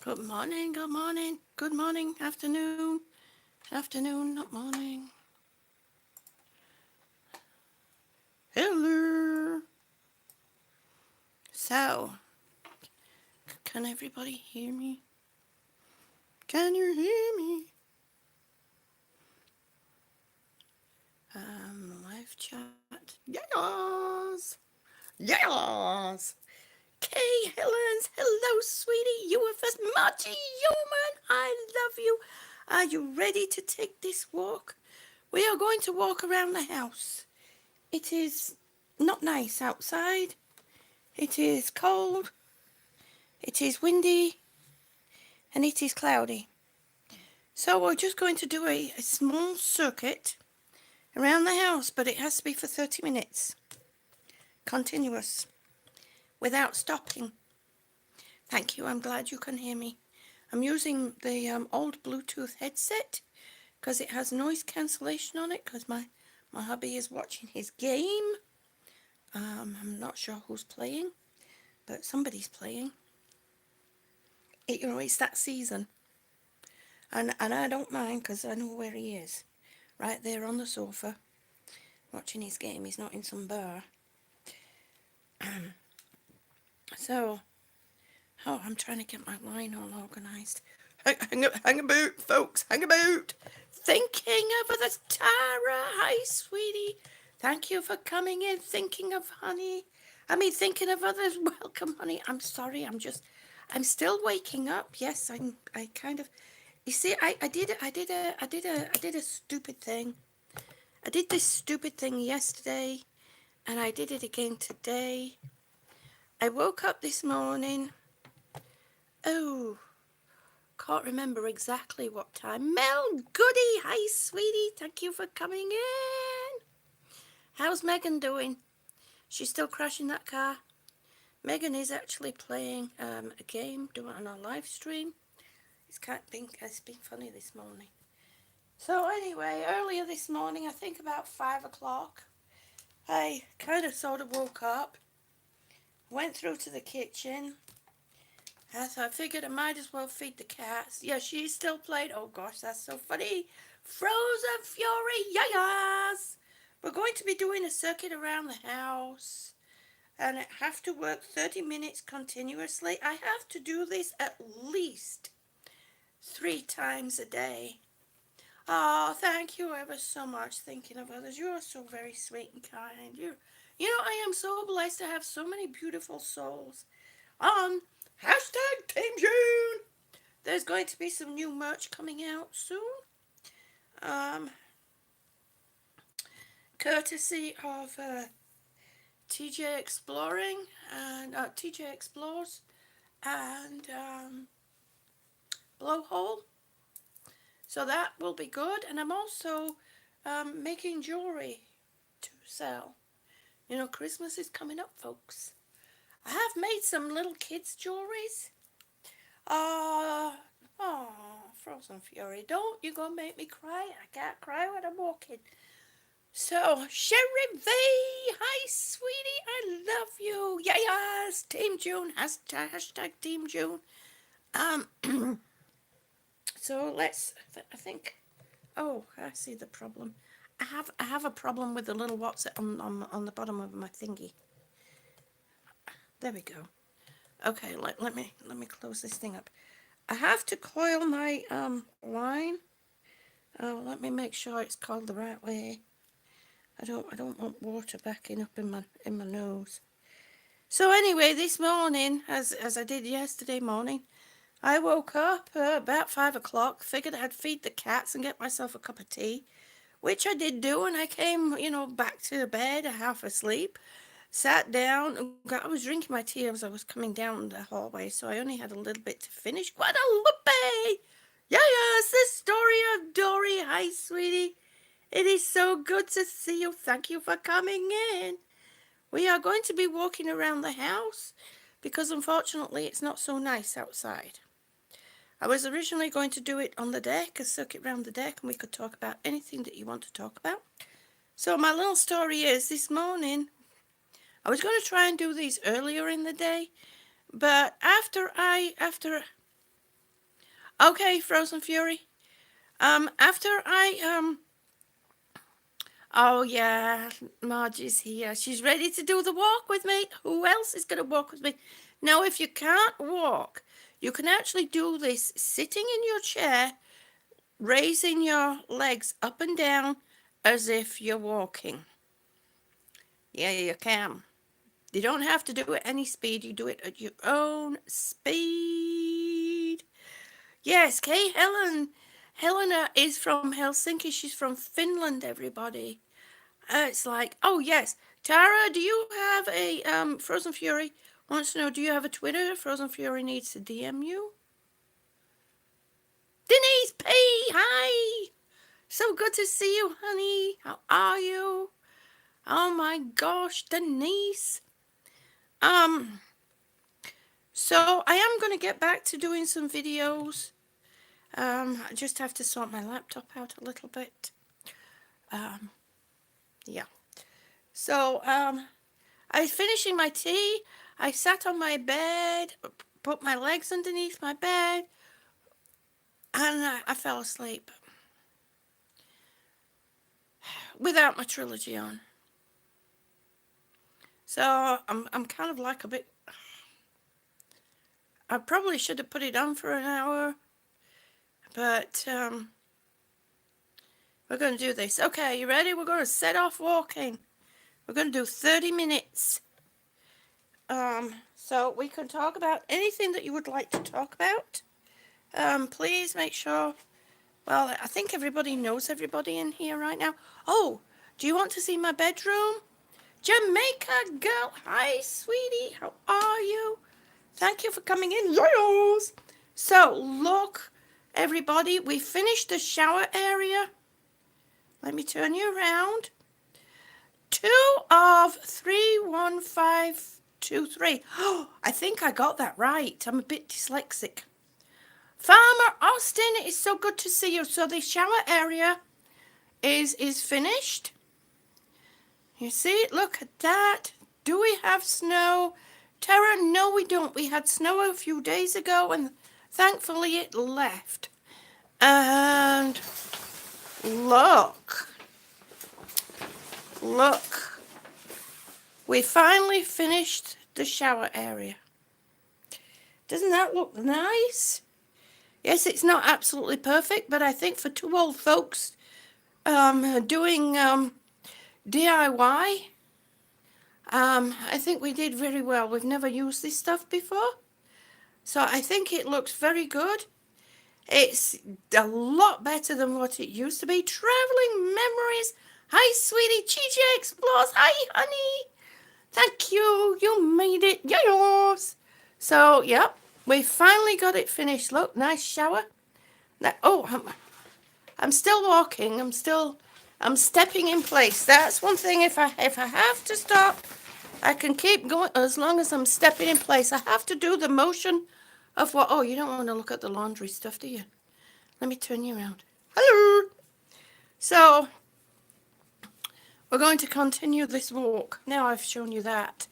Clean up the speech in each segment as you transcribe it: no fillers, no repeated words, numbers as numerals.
Good morning, good morning, good morning, afternoon, not morning. Hello. So, can everybody hear me? Can you hear me? Live chat. Yes. Yes. Kay Helens, hello, sweetie. UFS Marty Yeoman, I love you. Are you ready to take this walk? We are going to walk around the house. It is not nice outside. It is cold, it is windy, and it is cloudy. So we're just going to do a small circuit around the house, but it has to be for 30 minutes. Continuous, without stopping. Thank you, I'm glad you can hear me. I'm using the old Bluetooth headset because it has noise cancellation on it because my hubby is watching his game. I'm not sure who's playing, but somebody's playing. It's that season. And I don't mind because I know where he is. Right there on the sofa, watching his game. He's not in some bar. So, I'm trying to get my line all organised. Hang about, folks, hang about. Thinking of others, Tara. Hi, sweetie. Thank you for coming in. Thinking of thinking of others. Welcome, honey. I'm sorry. I'm still waking up. Yes, I kind of. You see, I did a stupid thing. I did this stupid thing yesterday, and I did it again today. I woke up this morning. Oh, can't remember exactly what time. Mel Goody, hi sweetie, thank you for coming in. How's Megan doing? She's still crashing that car. Megan is actually playing a game, doing it on a live stream. It's been funny this morning. So anyway, earlier this morning, I think about 5 o'clock, I kind of sort of woke up, went through to the kitchen. So I figured I might as well feed the cats. Yeah, she's still playing. Oh gosh, that's so funny. Frozen Fury, yes! We're going to be doing a circuit around the house. And I have to work 30 minutes continuously. I have to do this at least 3 times a day. Oh, thank you ever so much, thinking of others. You are so very sweet and kind. I am so blessed to have so many beautiful souls on hashtag Team June. There's going to be some new merch coming out soon. Um, Courtesy of TJ Exploring and TJ Explores and Blowhole. So that will be good. And I'm also making jewelry to sell. Christmas is coming up, folks. I have made some little kids' jewelries. Uh, oh, Frozen Fury, don't you gonna make me cry? I can't cry when I'm walking. So, Sherry V, hi, sweetie, I love you. Yes, Team June, hashtag Team June. Um, so I think, oh, I see the problem. I have a problem with the little WhatsApp on the bottom of my thingy. There we go. Okay, let me close this thing up. I have to coil my line. Oh, let me make sure it's coiled the right way. I don't want water backing up in my nose. So anyway, this morning, as I did yesterday morning, I woke up about 5 o'clock. Figured I'd feed the cats and get myself a cup of tea, which I did do, and I came, back to bed half asleep. Sat down. I was drinking my tea as I was coming down the hallway, so I only had a little bit to finish. Guadalupe! Yes, the story of Dory. Hi, sweetie. It is so good to see you. Thank you for coming in. We are going to be walking around the house because unfortunately it's not so nice outside. I was originally going to do it on the deck, a circuit round the deck, and we could talk about anything that you want to talk about. So my little story is this morning I was going to try and do these earlier in the day, but after Okay, Frozen Fury. After oh yeah, Margie's here. She's ready to do the walk with me. Who else is gonna walk with me? Now, if you can't walk, you can actually do this sitting in your chair, raising your legs up and down as if you're walking. Yeah, you can. You don't have to do it any speed. You do it at your own speed. Yes, Kay Helena is from Helsinki. She's from Finland, everybody. It's like, oh yes, Tara, do you have a Frozen Fury wants to know, do you have a Twitter? Frozen Fury needs to DM you. Denise P, hi. So good to see you, honey. How are you? Oh my gosh, Denise. Um, so I am going to get back to doing some videos. I just have to sort my laptop out a little bit. Um, yeah. So, I was finishing my tea. I sat on my bed, put my legs underneath my bed, and I fell asleep without my trilogy on. So I'm kind of like a bit. I probably should have put it on for an hour, but we're going to do this. Okay, you ready? We're going to set off walking. We're going to do 30 minutes. So we can talk about anything that you would like to talk about. Please make sure. Well, I think everybody knows everybody in here right now. Oh, do you want to see my bedroom? Jamaica girl, hi sweetie, how are you? Thank you for coming in. Yes. So look, everybody, we finished the shower area. Let me turn you around. 2 of 31523. Oh, I think I got that right. I'm a bit dyslexic. Farmer Austin, it's so good to see you. So the shower area is finished. You see, look at that. Do we have snow? Tara, no we don't. We had snow a few days ago and thankfully it left. And look. We finally finished the shower area. Doesn't that look nice? Yes, it's not absolutely perfect, but I think for two old folks doing DIY, I think we did very well. We've never used this stuff before, so I think it looks very good. It's a lot better than what it used to be. Traveling memories. Hi, sweetie. GJ Explores. Hi, honey. Thank you. You made it. Yes. So, yep. We finally got it finished. Look, nice shower. Now, I'm still walking. I'm stepping in place. That's one thing. If I have to stop, I can keep going as long as I'm stepping in place. I have to do the motion of what. Oh, you don't want to look at the laundry stuff, do you? Let me turn you around. Hello. So, we're going to continue this walk. Now I've shown you that.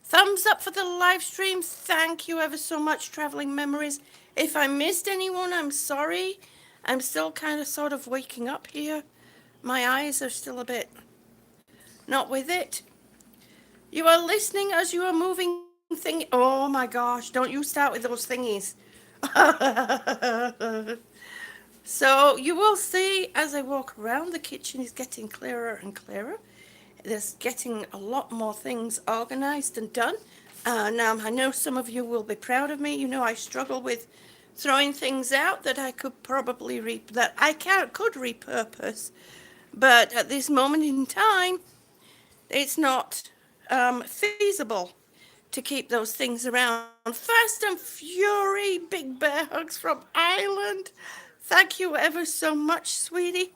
Thumbs up for the live stream. Thank you ever so much, Traveling Memories. If I missed anyone, I'm sorry. I'm still kind of sort of waking up here. My eyes are still a bit not with it. You are listening as you are moving oh my gosh, don't you start with those thingies. So you will see as I walk around, the kitchen is getting clearer and clearer. There's getting a lot more things organized and done. Now, I know some of you will be proud of me. You know, I struggle with throwing things out that I could probably could repurpose. But at this moment in time, it's not feasible to keep those things around. Fast and Fury, big bear hugs from Ireland. Thank you ever so much, sweetie.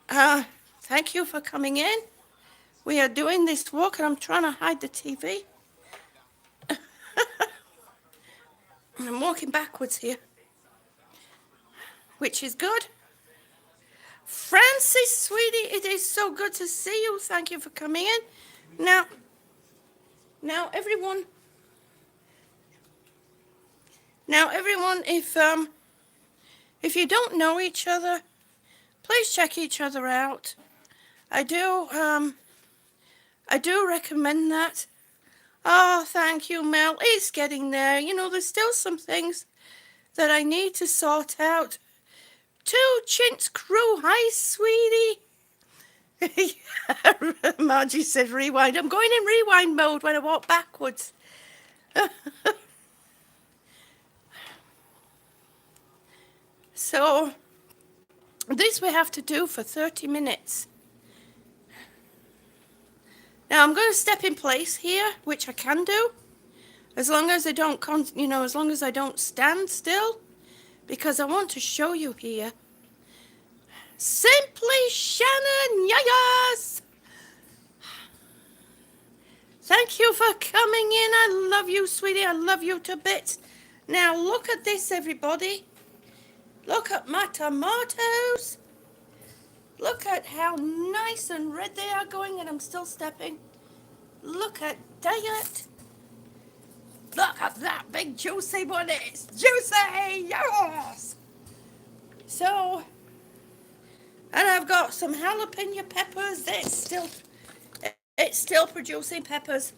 Thank you for coming in. We are doing this walk, and I'm trying to hide the TV. I'm walking backwards here, which is good. Francis, sweetie, it is so good to see you. Thank you for coming in. Now, everyone, Now, everyone, if you don't know each other, please check each other out. I do I do recommend that. Oh, thank you, Mel. It's getting there. You know, there's still some things that I need to sort out. Two Chintz Crew, hi, sweetie. Margie said rewind. I'm going in rewind mode when I walk backwards. So, this we have to do for 30 minutes. Now, I'm going to step in place here, which I can do, as long as I don't, as long as I don't stand still, because I want to show you here. Simply Shannon, yes! Thank you for coming in. I love you, sweetie. I love you to bits. Now, look at this, everybody. Look at my tomatoes. Look at how nice and red they are going, and I'm still stepping. Look at that. Look at that big juicy one. It's juicy. Yes. So, and I've got some jalapeno peppers. It's still producing peppers.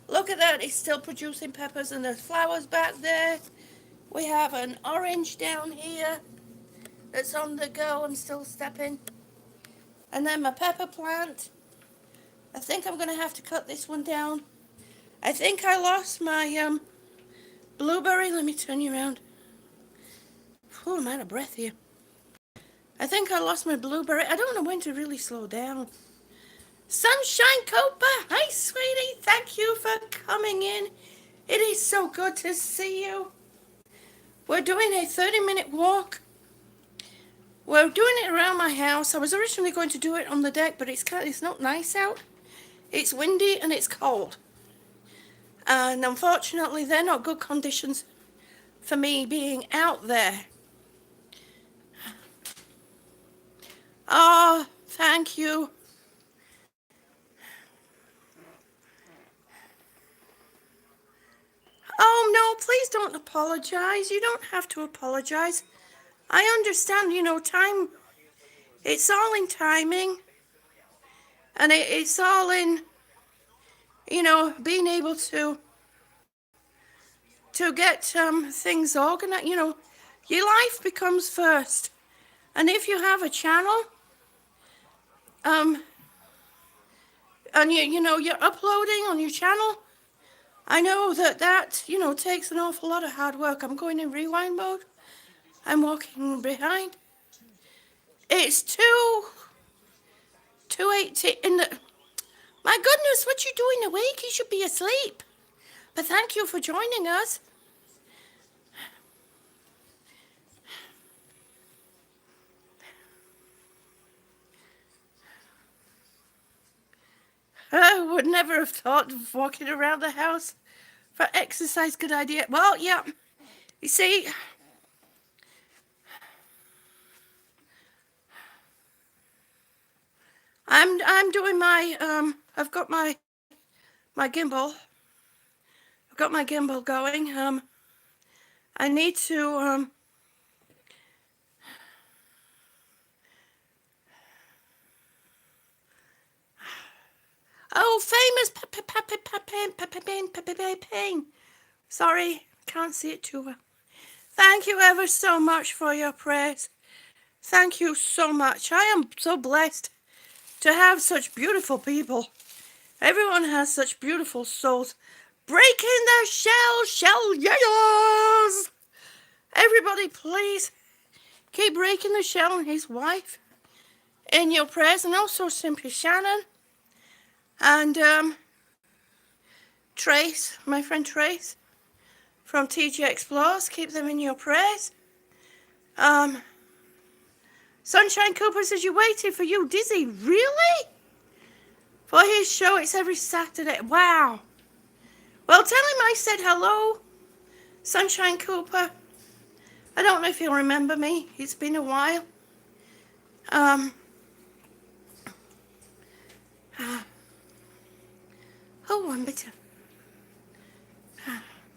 Look at that. It's still producing peppers, and there's flowers back there. We have an orange down here that's on the go. I'm still stepping. And then my pepper plant. I think I'm going to have to cut this one down. I think I lost my blueberry. Let me turn you around. Oh, I'm out of breath here. I think I lost my blueberry. I don't know when to really slow down. Sunshine Copa, hi sweetie. Thank you for coming in. It is so good to see you. We're doing a 30-minute walk. We're doing it around my house. I was originally going to do it on the deck, but it's not nice out. It's windy and it's cold. And unfortunately, they're not good conditions for me being out there. Oh, thank you. Oh, no, please don't apologize. You don't have to apologize. I understand, time, it's all in timing. And it's all in, being able to get things organized. Your life becomes first. And if you have a channel, and you're uploading on your channel, I know that takes an awful lot of hard work. I'm going in rewind mode. I'm walking behind. It's 2:18 in the... My goodness, what you doing awake? You should be asleep. But thank you for joining us. I would never have thought of walking around the house for exercise. Good idea. Well, yeah. You see, I'm doing my I've got my gimbal. I've got my gimbal going. I need to oh, famous pain. Sorry, can't see it too well. Thank you ever so much for your prayers. Thank you so much. I am so blessed to have such beautiful people. Everyone has such beautiful souls. Breaking their shell yes! Everybody, please keep breaking the shell and his wife in your prayers, and also Simply Shannon and Trace, my friend Trace from TG Explores. Keep them in your prayers. Sunshine Cooper says you waited for you, Dizzy. Really? For his show, it's every Saturday. Wow. Well, tell him I said hello, Sunshine Cooper. I don't know if he'll remember me. It's been a while. Oh, one bit of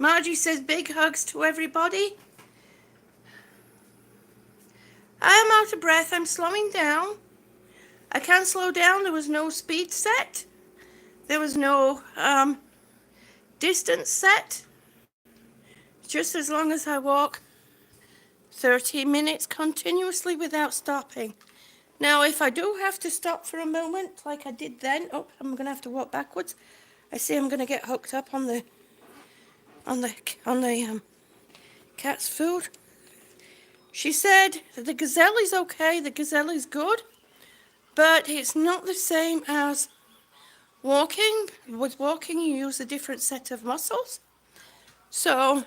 Margie says big hugs to everybody. I am out of breath. I'm slowing down. I can't slow down. There was no speed set. There was no distance set. Just as long as I walk 30 minutes continuously without stopping. Now, if I do have to stop for a moment, like I did then, oh, I'm going to have to walk backwards. I see I'm going to get hooked up on the cat's food. She said the gazelle is okay, the gazelle is good, but it's not the same as walking. With walking, you use a different set of muscles. So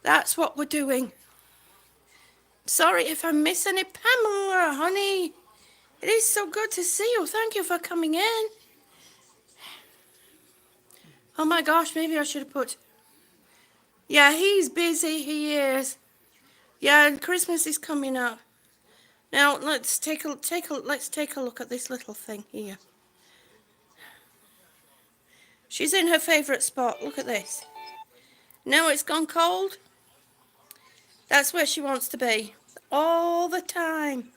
that's what we're doing. Sorry if I miss any. Pamela, honey, it is so good to see you. Thank you for coming in. Oh my gosh, maybe I should have put. Yeah, he's busy, he is. Yeah, and Christmas is coming up. Now let's take a look at this little thing here. She's in her favorite spot. Look at this. Now it's gone cold. That's where she wants to be all the time.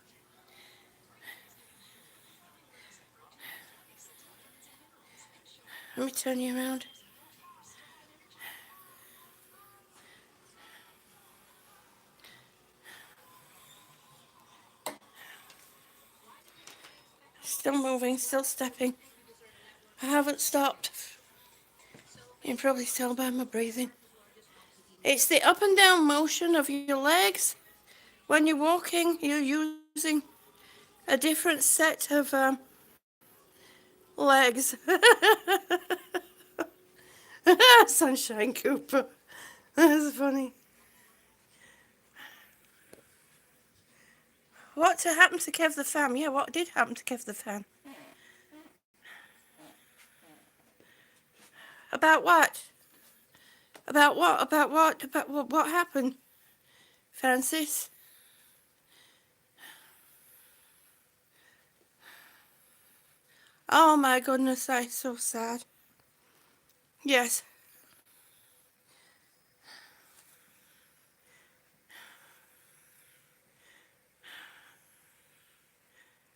Let me turn you around. Still moving, still stepping. I haven't stopped. You can probably tell by my breathing. It's the up and down motion of your legs. When you're walking, you're using a different set of legs. Sunshine Cooper. That's funny. What happened to Kev the Fan? Yeah, what did happen to Kev the Fan? About what? About what? About what? About what happened? Francis? Oh my goodness, that's so sad. Yes.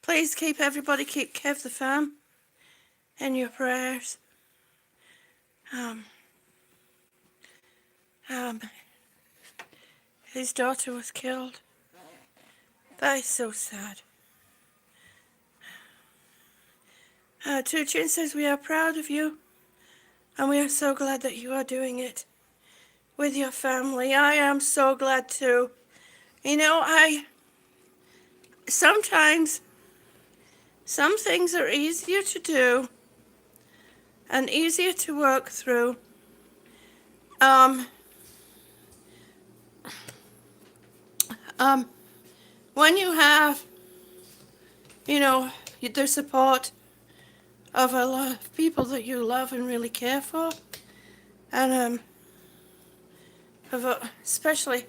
Please keep Kev the Fan in your prayers. His daughter was killed. That is so sad. Tuchin says, we are proud of you, and we are so glad that you are doing it with your family. I am so glad too. You know, sometimes some things are easier to do and easier to work through. When you have, the support of a lot of people that you love and really care for, and especially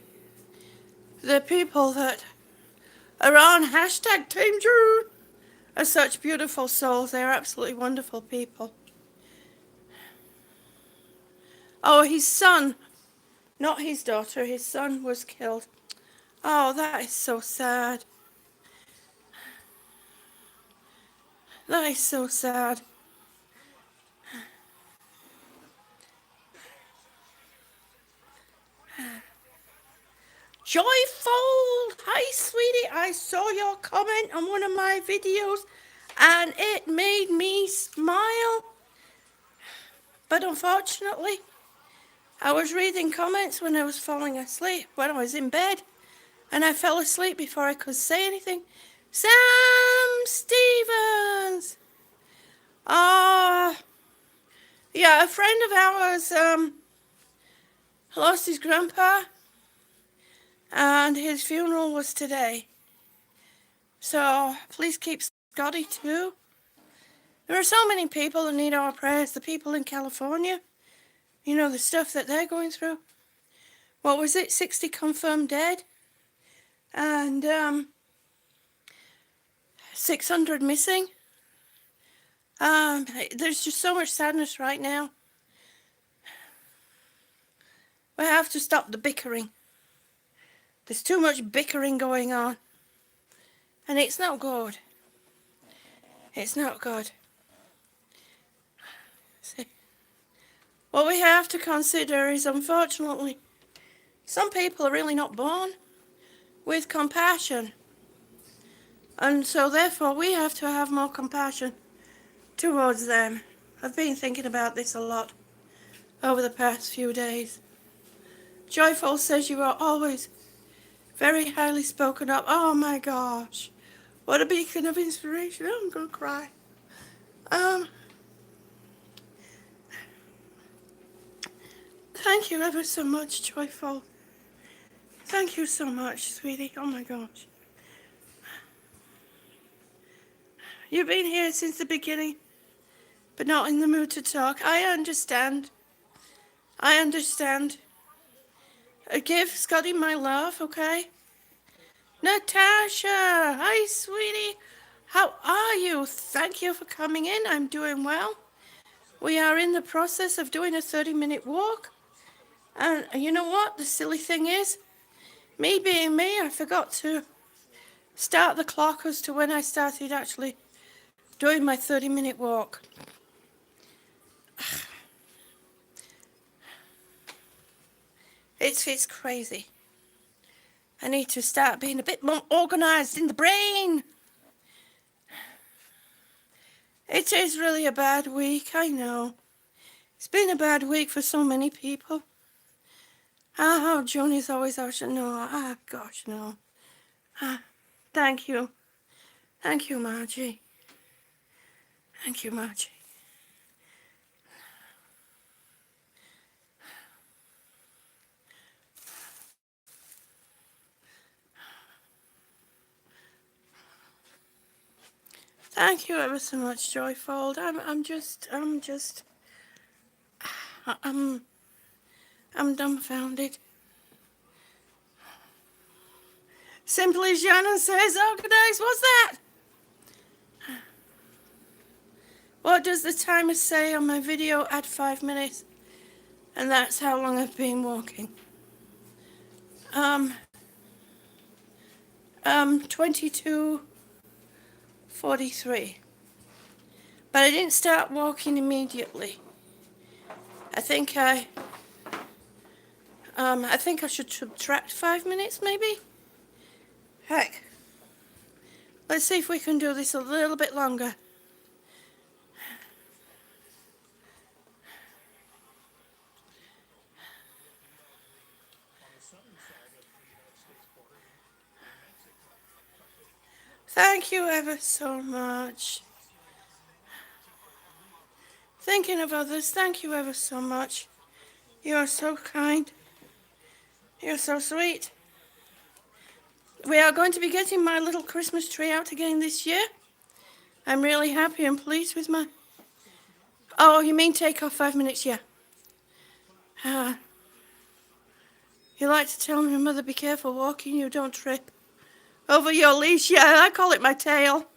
the people that are on hashtag Team Drew are such beautiful souls. They're absolutely wonderful people. Oh, his son, not his daughter, his son was killed. Oh, that is so sad. That is so sad. Joyful! Hi, sweetie. I saw your comment on one of my videos and it made me smile. But unfortunately, I was reading comments when I was falling asleep, when I was in bed, and I fell asleep before I could say anything. Sam Stevens! Yeah, a friend of ours lost his grandpa, and his funeral was today. So please keep Scotty too. There are so many people that need our prayers. The people in California, the stuff that they're going through. What was it? 60 confirmed dead, and 600 missing. There's just so much sadness right now. We have to stop the bickering. There's too much bickering going on. And it's not good. It's not good. See, what we have to consider is, unfortunately, some people are really not born with compassion. And so therefore we have to have more compassion towards them. I've been thinking about this a lot over the past few days. Joyful says you are always very highly spoken of. Oh my gosh. What a beacon of inspiration. Oh, I'm going to cry. Thank you ever so much, Joyful. Thank you so much, sweetie. Oh my gosh. You've been here since the beginning, but not in the mood to talk. I understand. I understand. Give Scotty my love, okay? Natasha! Hi, sweetie. How are you? Thank you for coming in. I'm doing well. We are in the process of doing a 30-minute walk. And you know what? The silly thing is, me being me, I forgot to start the clock as to when I started actually doing my 30-minute walk. It's crazy. I need to start being a bit more organized in the brain. It is really a bad week, I know. It's been a bad week for so many people. Oh, Joni's always out. No, gosh, no. Thank you. Thank you, Margie. Thank you, Margie. Thank you ever so much, Joyfold. I'm dumbfounded. Simply Shannon says, organize, what's that? What does the timer say on my video? Add 5 minutes. And that's how long I've been walking. 22:43. But I didn't start walking immediately. I think I should subtract 5 minutes, maybe? Heck. Let's see if we can do this a little bit longer. Thank you ever so much. Thinking of others, thank you ever so much. You are so kind. You're so sweet. We are going to be getting my little Christmas tree out again this year. I'm really happy and pleased with my... Oh, you mean take off 5 minutes? Yeah. You like to tell my mother, be careful walking, you don't trip over your leash. Yeah, I call it my tail.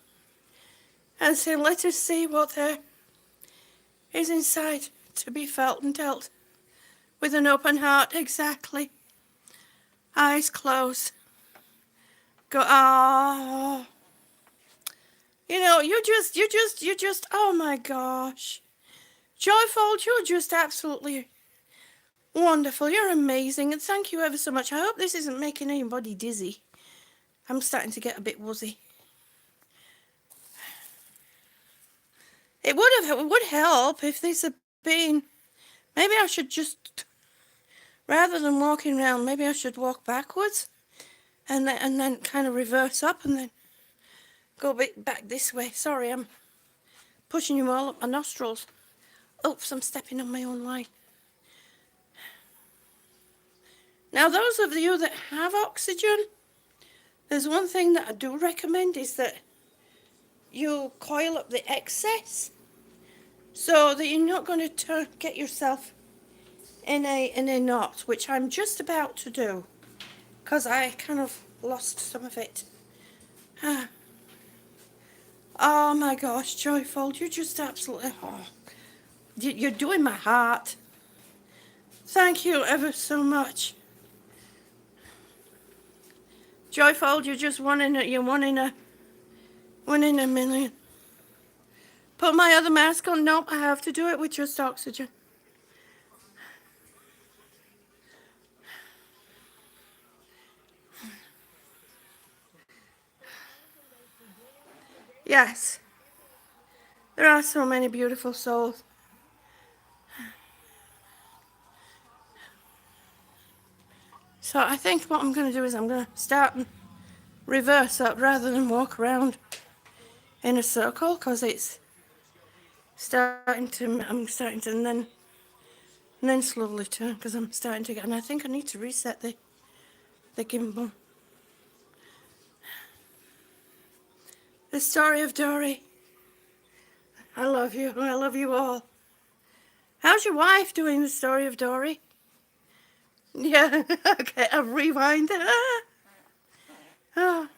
And say, let us see what there is inside to be felt and dealt with an open heart. Exactly. Eyes closed. Go, oh. You know, you just, oh my gosh. Joyful, you're just absolutely wonderful. You're amazing. And thank you ever so much. I hope this isn't making anybody dizzy. I'm starting to get a bit woozy. It would help if this had been, maybe I should just, rather than walking around, maybe I should walk backwards and then kind of reverse up and then go a bit back this way. Sorry, I'm pushing you all up my nostrils. Oops, I'm stepping on my own line. Now, those of you that have oxygen, there's one thing that I do recommend is that you coil up the excess so that you're not going to get yourself in a knot, which I'm just about to do because I kind of lost some of it. Oh my gosh, Joyful, you're just absolutely, you're doing my heart. Thank you ever so much. Joyfold, you're just you're one in a million. Put my other mask on. Nope, I have to do it with just oxygen. Yes, there are so many beautiful souls. So I think what I'm going to do is I'm going to start and reverse up rather than walk around in a circle, because it's I'm starting to, and then slowly turn, because I'm starting to get, and I think I need to reset the gimbal. The story of Dory. I love you. I love you all. How's your wife doing, the story of Dory? Yeah, okay, I'll rewind. Oh.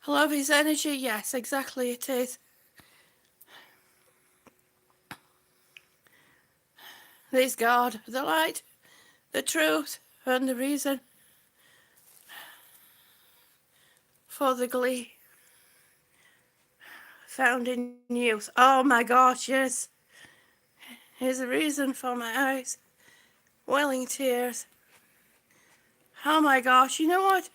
I love his energy. Yes, exactly it is. There's God, the light, the truth, and the reason for the glee found in youth. Oh my gosh, yes. Here's a reason for my eyes welling tears. Oh my gosh, you know what?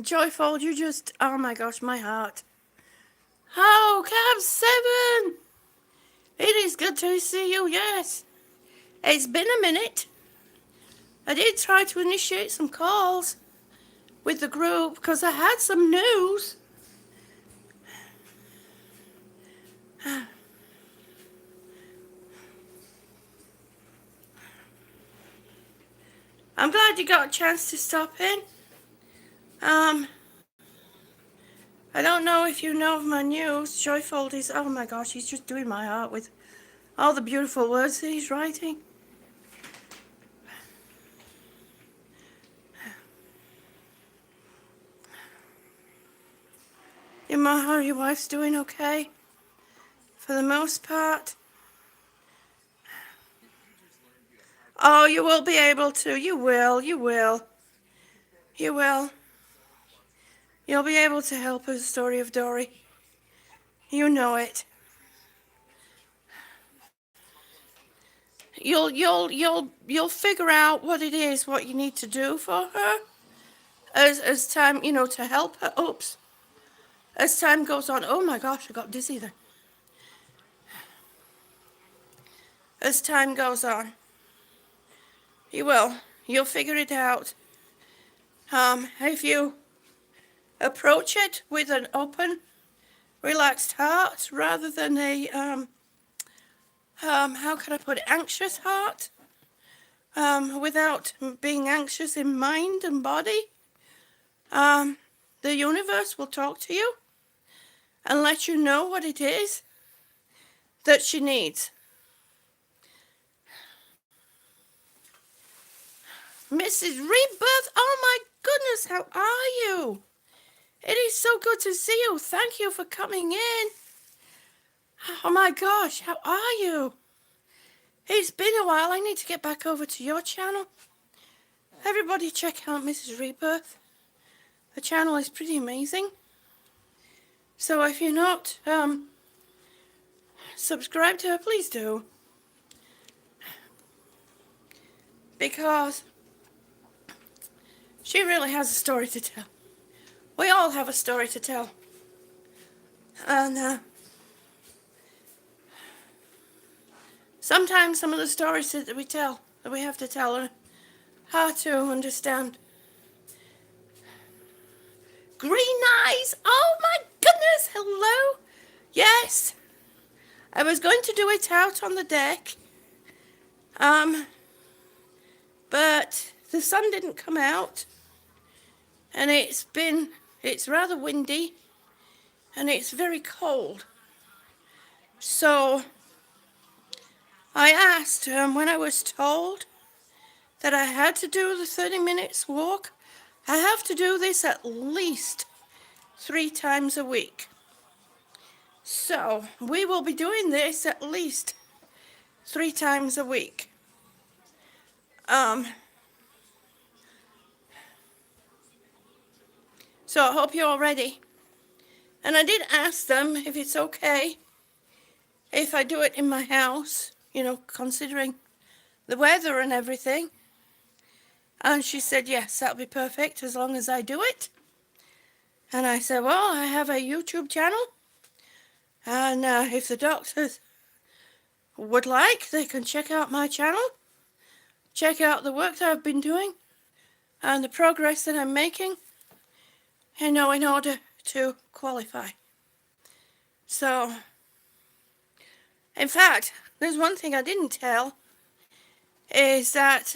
Joyfold, you just, oh my gosh, my heart. Oh, Cab 7! It is good to see you, yes. It's been a minute. I did try to initiate some calls with the group because I had some news. I'm glad you got a chance to stop in. I don't know if you know of my news. Joyfold is, oh my gosh, he's just doing my heart with all the beautiful words that he's writing. Your wife's doing okay? For the most part? Oh, you will be able to. You will. You will. You will. You'll be able to help with the story of Dory. You know it. You'll figure out what it is, what you need to do for her as time, to help her. Oops. As time goes on. Oh my gosh, I got dizzy there. As time goes on, you will. You'll figure it out. If you approach it with an open, relaxed heart rather than a how can I put it, anxious heart, without being anxious in mind and body, the universe will talk to you and let you know what it is that she needs. Mrs. Rebirth, oh my goodness, how are you? It is so good to see you. Thank you for coming in. Oh my gosh, how are you? It's been a while. I need to get back over to your channel. Everybody check out Mrs. Rebirth. The channel is pretty amazing. So if you're not subscribed to her, please do. Because she really has a story to tell. We all have a story to tell. And sometimes some of the stories that we tell, that we have to tell her, hard to understand. Green eyes! Oh my goodness! Hello! Yes! I was going to do it out on the deck. But the sun didn't come out. And it's rather windy. And it's very cold. So I asked when I was told that I had to do the 30 minutes walk I have to do this at least 3 times a week. So we will be doing this at least 3 times a week. Um, so I hope you're all ready. And I did ask them if it's okay if I do it in my house, considering the weather and everything. And she said, yes, that'll be perfect as long as I do it. And I said, well, I have a YouTube channel. And if the doctors would like, they can check out my channel, check out the work that I've been doing and the progress that I'm making, in order to qualify. So, in fact, there's one thing I didn't tell, is that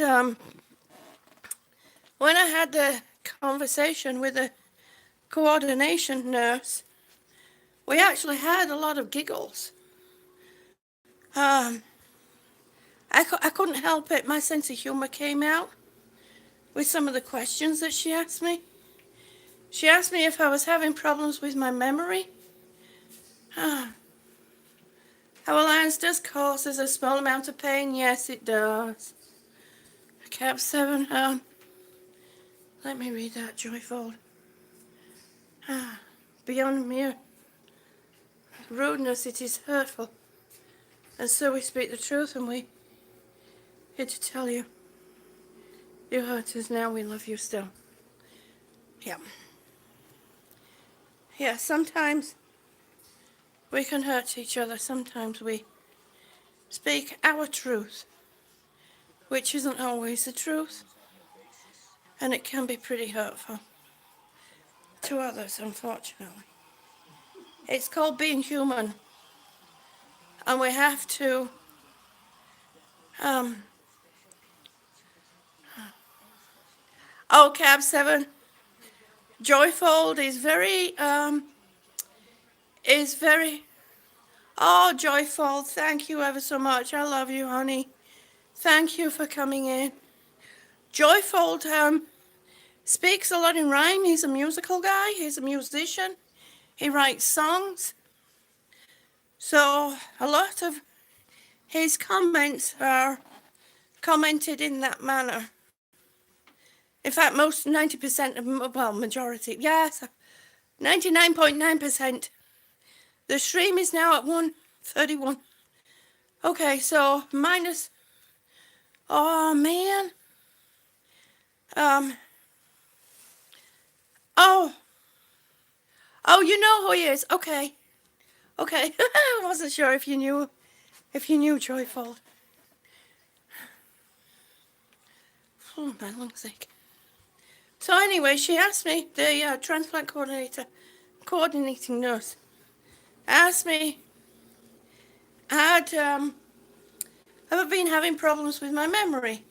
when I had the conversation with the coordination nurse, we actually had a lot of giggles. I couldn't help it. My sense of humor came out with some of the questions that she asked me. She asked me if I was having problems with my memory. Avalanche does cause us a small amount of pain. Yes, it does. Cap 7, let me read that, Joyfold. Beyond mere rudeness, it is hurtful. And so we speak the truth, and we here to tell you. You hurt us now, we love you still. Yeah. Yeah, sometimes we can hurt each other. Sometimes we speak our truth, which isn't always the truth. And it can be pretty hurtful to others, unfortunately. It's called being human. And we have to Cab 7. Joyfold is very Joyfold, thank you ever so much. I love you, honey. Thank you for coming in. Joyfold speaks a lot in rhyme. He's a musical guy. He's a musician. He writes songs. So a lot of his comments are commented in that manner. In fact, most 90% of, majority, yes, 99.9%. The stream is now at 131. Okay, so minus, oh man. You know who he is. Okay. I wasn't sure if you knew Joyfold. Oh, my lung's ache. So anyway, she asked me, the transplant coordinating nurse, asked me, have I been having problems with my memory?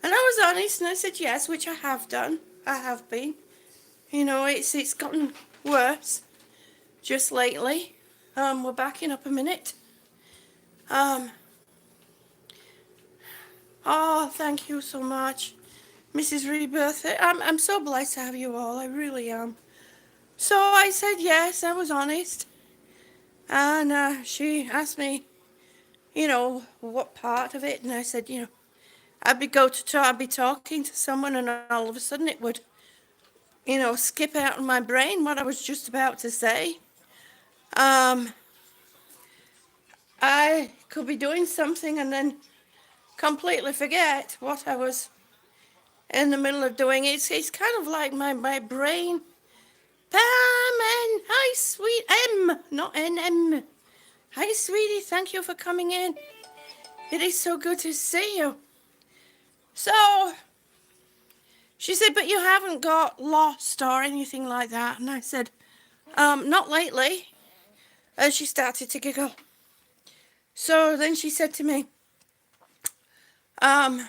And I was honest, and I said yes, which I have done. I have been. It's gotten worse just lately. We're backing up a minute. Thank you so much, Mrs. Rebirth. I'm so blessed to have you all. I really am. So I said yes. I was honest. And she asked me, what part of it, and I said, I'd be talking to someone, and all of a sudden it would, skip out of my brain what I was just about to say. I could be doing something and then completely forget what I was in the middle of doing. It's kind of like my brain. Pam and hi, sweet M, not NM. Hi, sweetie. Thank you for coming in. It is so good to see you. So she said, but you haven't got lost or anything like that. And I said, not lately. And she started to giggle. So then she said to me, how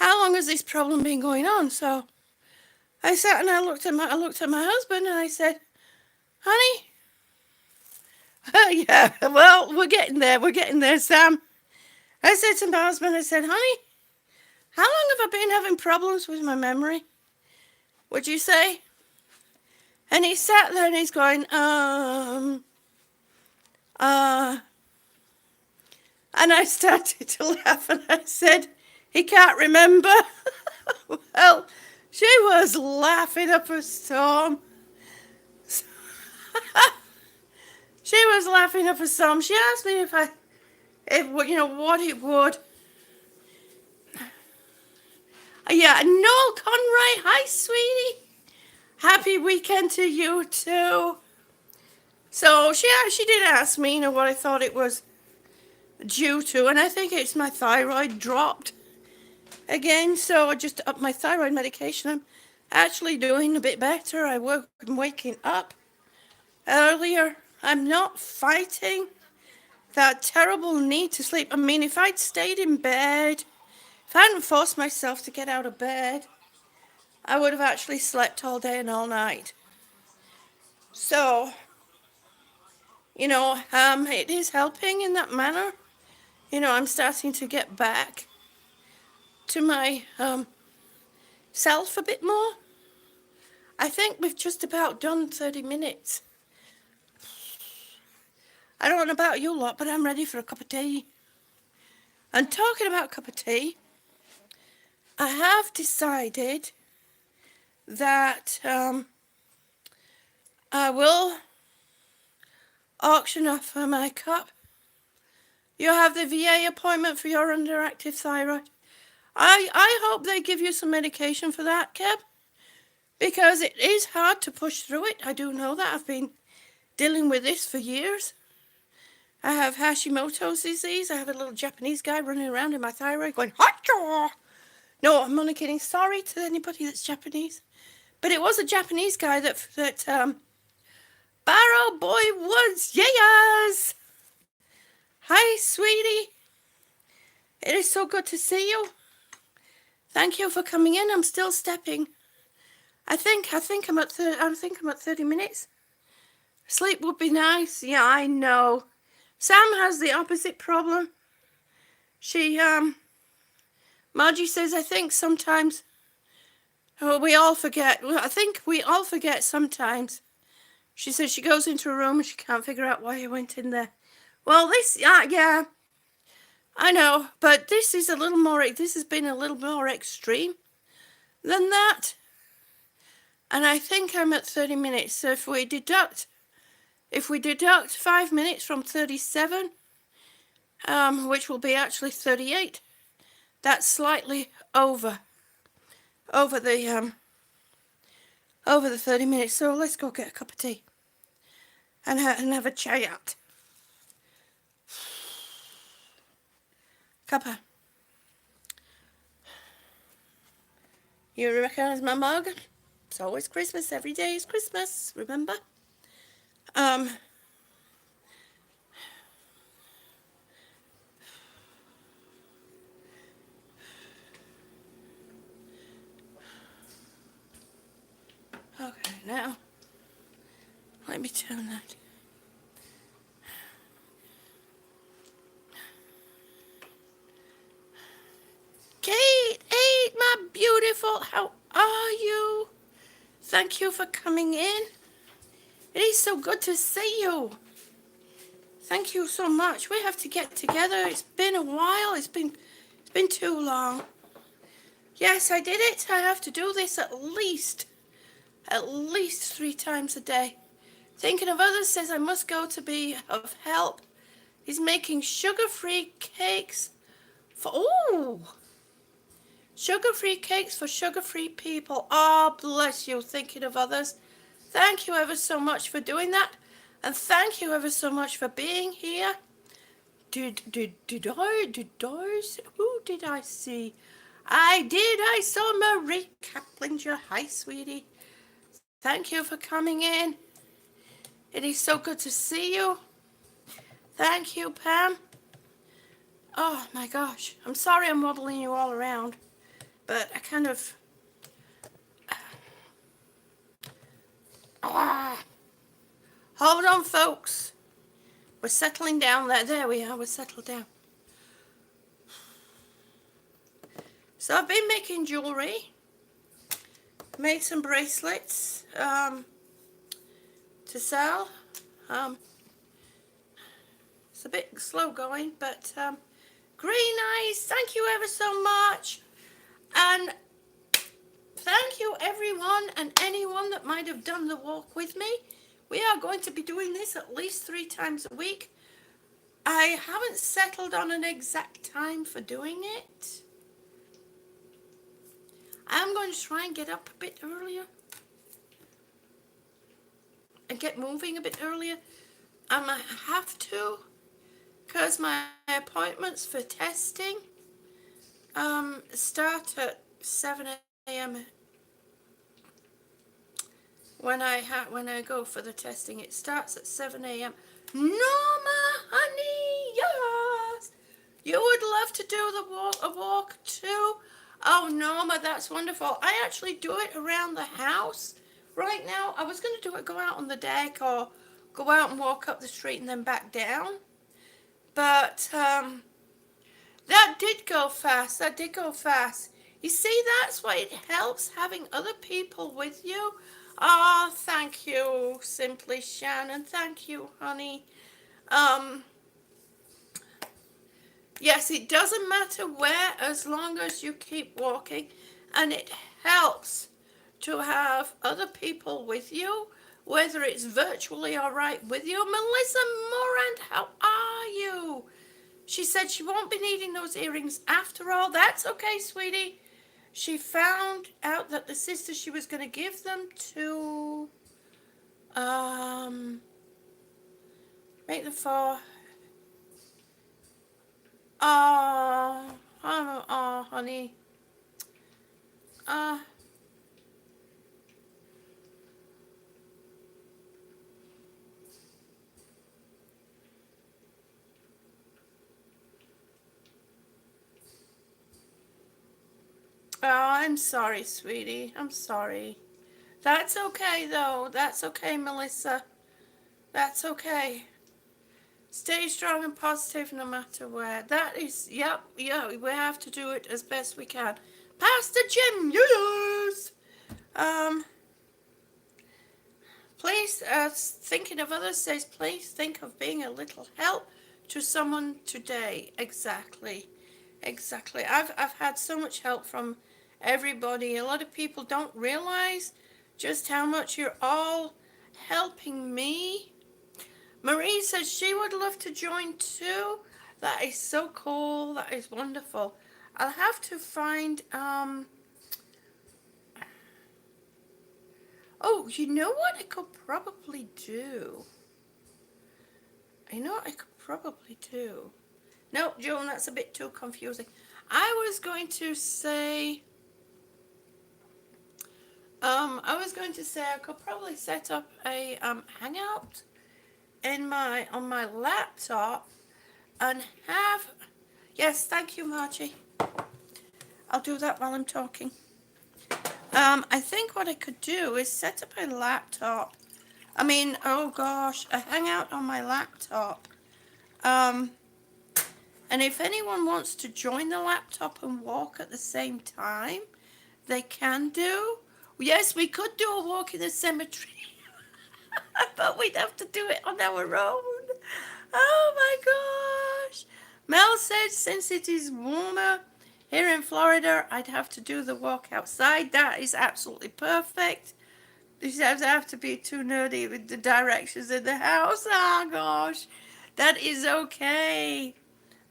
long has this problem been going on? So I sat and I looked at my husband and I said, honey, yeah, well, we're getting there, Sam. I said to my husband, I said, honey, how long have I been having problems with my memory? would you say? And he sat there and he's going, and I started to laugh and I said, he can't remember. Well, she was laughing up a storm. She was laughing up a storm. She asked me if what it would. Yeah, Noel Conroy, hi, sweetie. Happy weekend to you too. So she did ask me, what I thought it was due to, and I think it's my thyroid dropped again. So I just upped my thyroid medication. I'm actually doing a bit better. I'm waking up earlier. I'm not fighting that terrible need to sleep. I mean, if I'd stayed in bed, if I hadn't forced myself to get out of bed, I would have actually slept all day and all night. So, it is helping in that manner. I'm starting to get back to my self a bit more. I think we've just about done 30 minutes. I don't know about you lot, but I'm ready for a cup of tea. And talking about a cup of tea, I have decided that I will auction off my cup. You have the VA appointment for your underactive thyroid. I hope they give you some medication for that, Keb, because it is hard to push through it. I do know that. I've been dealing with this for years. I have Hashimoto's disease. I have a little Japanese guy running around in my thyroid going, Hacha! No, I'm only kidding. Sorry to anybody that's Japanese. But it was a Japanese guy that Barrow Boy Woods, yes! Hi, sweetie. It is so good to see you. Thank you for coming in. I'm still stepping. I think I'm at 30 minutes. Sleep would be nice. Yeah, I know. Sam has the opposite problem. Margie says, I think sometimes we all forget. I think we all forget sometimes. She says she goes into a room and she can't figure out why I went in there. Well, yeah, I know, but this has been a little more extreme than that. And I think I'm at 30 minutes. So if we deduct 5 minutes from 37, which will be actually 38, that's slightly over the 30 minutes. So let's go get a cup of tea and have a chat. Cuppa. You recognize my mug? It's always Christmas. Every day is Christmas. Remember? Okay, now let me turn that. Kate, my beautiful, how are you? Thank you for coming in. It is so good to see you. Thank you so much. We have to get together. It's been a while. It's been too long. Yes, I did it. I have to do this at least 3 times a day. Thinking of others says I must go to be of help. He's making sugar-free cakes sugar-free cakes for sugar-free people. Oh, bless you, thinking of others. Thank you ever so much for doing that. And thank you ever so much for being here. Who did I see? I saw Marie Kaplinger. Hi, sweetie. Thank you for coming in. It is so good to see you. Thank you, Pam. Oh, my gosh. I'm sorry I'm wobbling you all around. But I kind of... Hold on, folks. We're settling down there. There we are. We're settled down. So I've been making jewelry. made some bracelets to sell. Um, it's a bit slow going, but green eyes, thank you ever so much. And thank you everyone and anyone that might have done the walk with me. We are going to be doing this at least 3 times a week. I haven't settled on an exact time for doing it. I'm going to try and get up a bit earlier and get moving a bit earlier. I might have to because my appointments for testing start at 7 a.m. When I go for the testing. It starts at 7 a.m. Norma, honey, yes. You would love to do a walk too? Oh, Norma, that's wonderful. I actually do it around the house. Right now, I was going to do it, go out on the deck or go out and walk up the street and then back down. But that did go fast. That did go fast. You see, that's why it helps having other people with you. Oh, thank you, Simply Shannon. Thank you, honey. Yes, it doesn't matter where as long as you keep walking, and it helps to have other people with you, whether it's virtually or right with you. Melissa Morand, how are you? She said she won't be needing those earrings after all. That's okay, sweetie. She found out that the sister she was going to give them to, make them for, honey. I'm sorry, sweetie. I'm sorry. That's okay, though. That's okay, Melissa. That's okay. Stay strong and positive no matter where. That is, yep, yeah, we have to do it as best we can. Pastor Jim, yes! Please, thinking of others says, please think of being a little help to someone today. Exactly. Exactly. I've had so much help from everybody. A lot of people don't realize just how much you're all helping me. Marie says she would love to join too. That is so cool. That is wonderful. I'll have to find oh, you know what I could probably do? I know what I could probably do. No, Joan, that's a bit too confusing. I was going to say I could probably set up a hangout on my laptop and have, yes, thank you, Margie. I'll do that while I'm talking. I think what I could do is set up a laptop. Oh gosh, a hangout on my laptop. And if anyone wants to join the laptop and walk at the same time, they can do. Yes, we could do a walk in the cemetery, but we'd have to do it on our own. Oh my gosh. Mel said since it is warmer here in Florida, I'd have to do the walk outside. That is absolutely perfect. You don't have to be too nerdy with the directions in the house. Oh gosh. That is okay.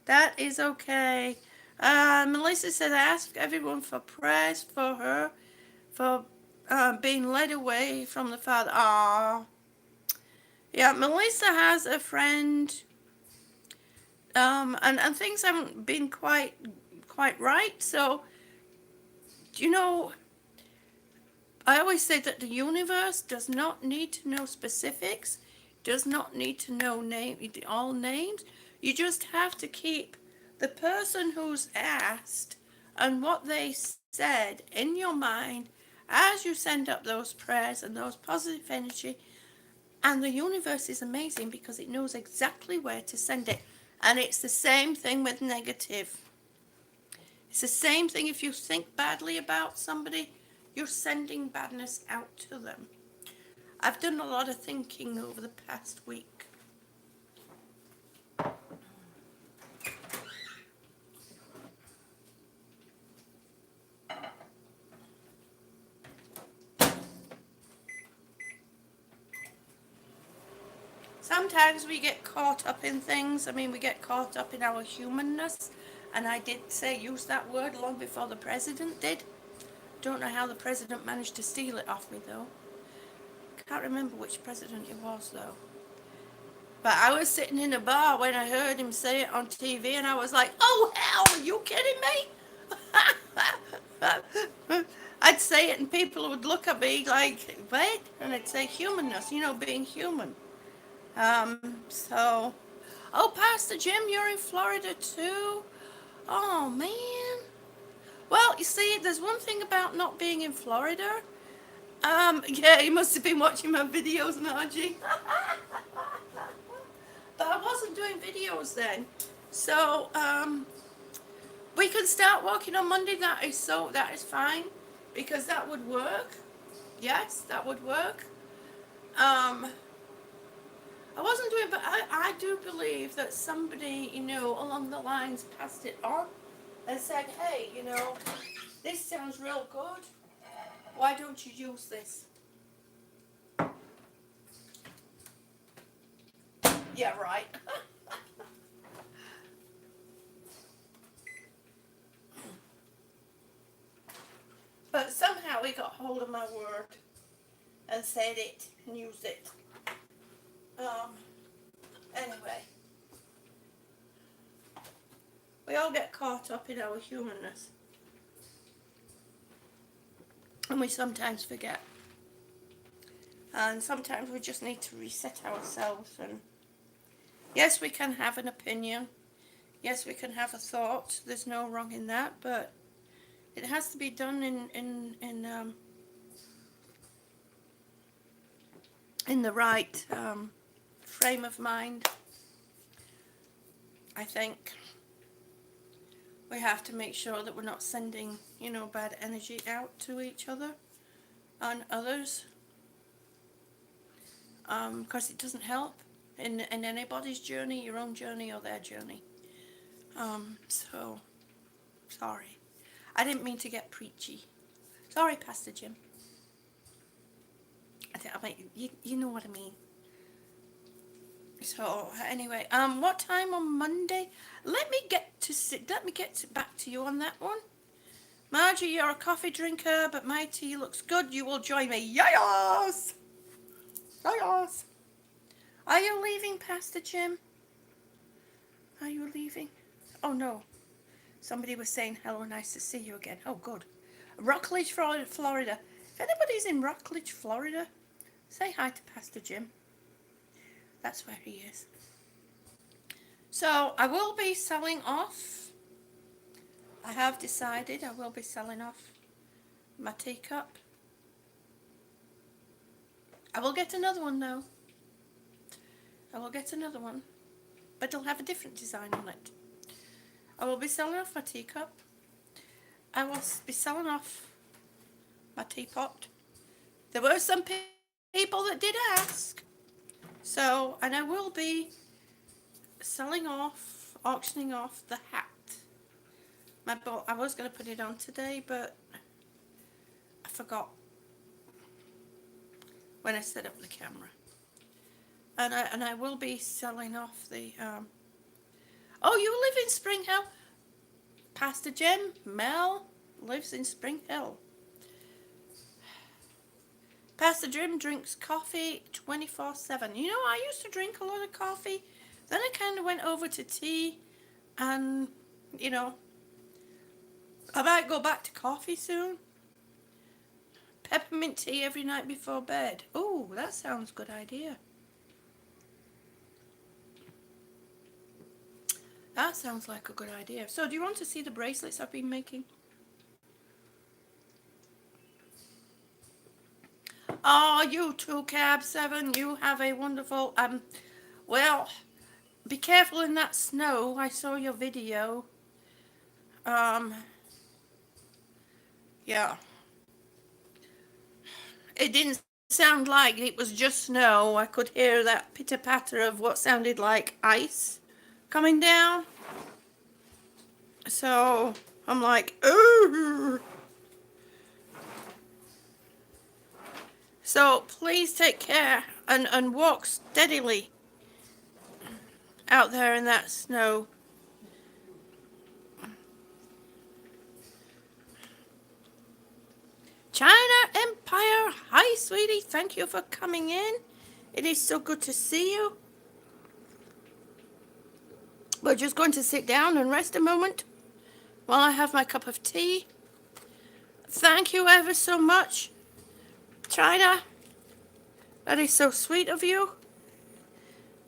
That is okay. Melissa said, I asked everyone for prayers for her, for being led away from the Father. Ah, yeah, Melissa has a friend, and things haven't been quite right. So, you know, I always say that the universe does not need to know specifics, does not need to know all names. You just have to keep the person who's asked and what they said in your mind as you send up those prayers and those positive energy. And the universe is amazing because it knows exactly where to send it. And it's the same thing with negative. It's the same thing if you think badly about somebody, You're sending badness out to them. I've done a lot of thinking over the past week. Sometimes we get caught up in things. I mean, we get caught up in our humanness. And I did use that word long before the president did. Don't know how the president managed to steal it off me, though. Can't remember which president it was, though. But I was sitting in a bar when I heard him say it on TV, and I was like, oh, hell, are you kidding me? I'd say it, and people would look at me like, wait, and I'd say humanness, being human. So, oh, Pastor Jim, you're in Florida too? Oh, man. Well, you see, there's one thing about not being in Florida. Yeah, you must have been watching my videos, Margie. But I wasn't doing videos then. So, we can start working on Monday. That is fine. Because that would work. Yes, that would work. I wasn't doing, but I do believe that somebody, along the lines passed it on and said, hey, this sounds real good. Why don't you use this? Yeah, right. But somehow we got hold of my word and said it and used it. Anyway. We all get caught up in our humanness. And we sometimes forget. And sometimes we just need to reset ourselves. And yes, we can have an opinion. Yes, we can have a thought. There's no wrong in that. But it has to be done in the right frame of mind. I think we have to make sure that we're not sending, bad energy out to each other and others, because it doesn't help in anybody's journey, your own journey or their journey. So, sorry. I didn't mean to get preachy. Sorry, Pastor Jim. You know what I mean. So anyway, what time on Monday? Let me get back to you on that one. Margie, you're a coffee drinker, but my tea looks good. You will join me. Yes! Yes! Are you leaving, Pastor Jim? Are you leaving? Oh, no. Somebody was saying hello, nice to see you again. Oh, good. Rockledge, Florida. If anybody's in Rockledge, Florida, say hi to Pastor Jim. That's where he is. So I will be selling off. I have decided I will be selling off my teacup. I will get another one though. I will get another one. But it'll have a different design on it. I will be selling off my teacup. I will be selling off my teapot. There were some people that did ask. So, and I will be auctioning off the hat. I was going to put it on today, but I forgot when I set up the camera. And I will be selling off the, oh, you live in Spring Hill? Pastor Jim, Mel lives in Spring Hill. Pastor Jim drinks coffee 24/7. I used to drink a lot of coffee. Then I kind of went over to tea. And, I might go back to coffee soon. Peppermint tea every night before bed. Oh, that sounds a good idea. That sounds like a good idea. So do you want to see the bracelets I've been making? Oh, you too, Cab 7. You have a wonderful, well, be careful in that snow. I saw your video. Yeah. It didn't sound like it was just snow. I could hear that pitter patter of what sounded like ice coming down. So I'm like, ooh. So please take care and walk steadily out there in that snow. China Empire, hi sweetie, thank you for coming in. It is so good to see you. We're just going to sit down and rest a moment while I have my cup of tea. Thank you ever so much, China. That is so sweet of you.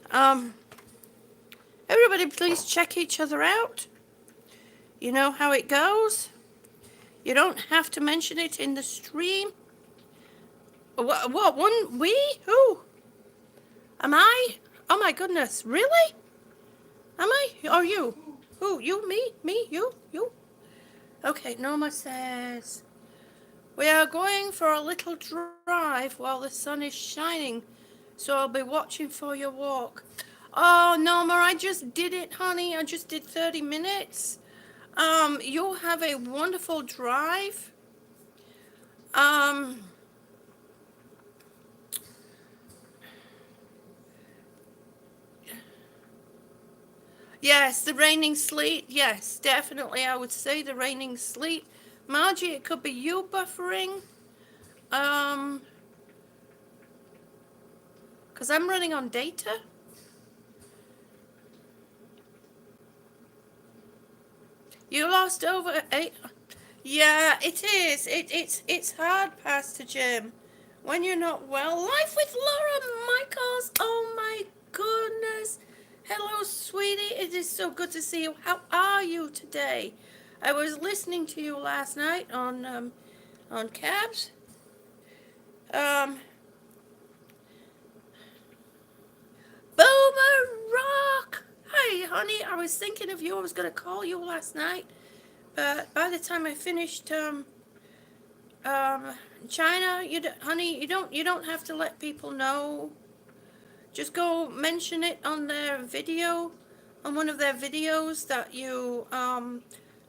Um, Everybody please check each other out. You know how it goes. You don't have to mention it in the stream. What one? We? Who? Am I? Oh my goodness, really? Am I? Or you? Who? You? Me? Me? You? You? Okay, Norma says, we are going for a little drive while the sun is shining, so I'll be watching for your walk. Oh, Norma, I just did it, honey. I just did 30 minutes. You'll have a wonderful drive. Um, yes, the raining sleet. Yes, definitely. I would say the raining sleet. Margie, it could be you buffering. Um, because I'm running on data. You lost over 8. Yeah, it is. It's hard, Pastor Jim, when you're not well. Life with Laura Michaels. Oh my goodness. Hello, sweetie. It is so good to see you. How are you today? I was listening to you last night on Cabs. Um, Boomer Rock. Hey, honey. I was thinking of you. I was gonna call you last night, but by the time I finished um, China, honey, you don't have to let people know. Just go mention it on their video, on one of their videos that you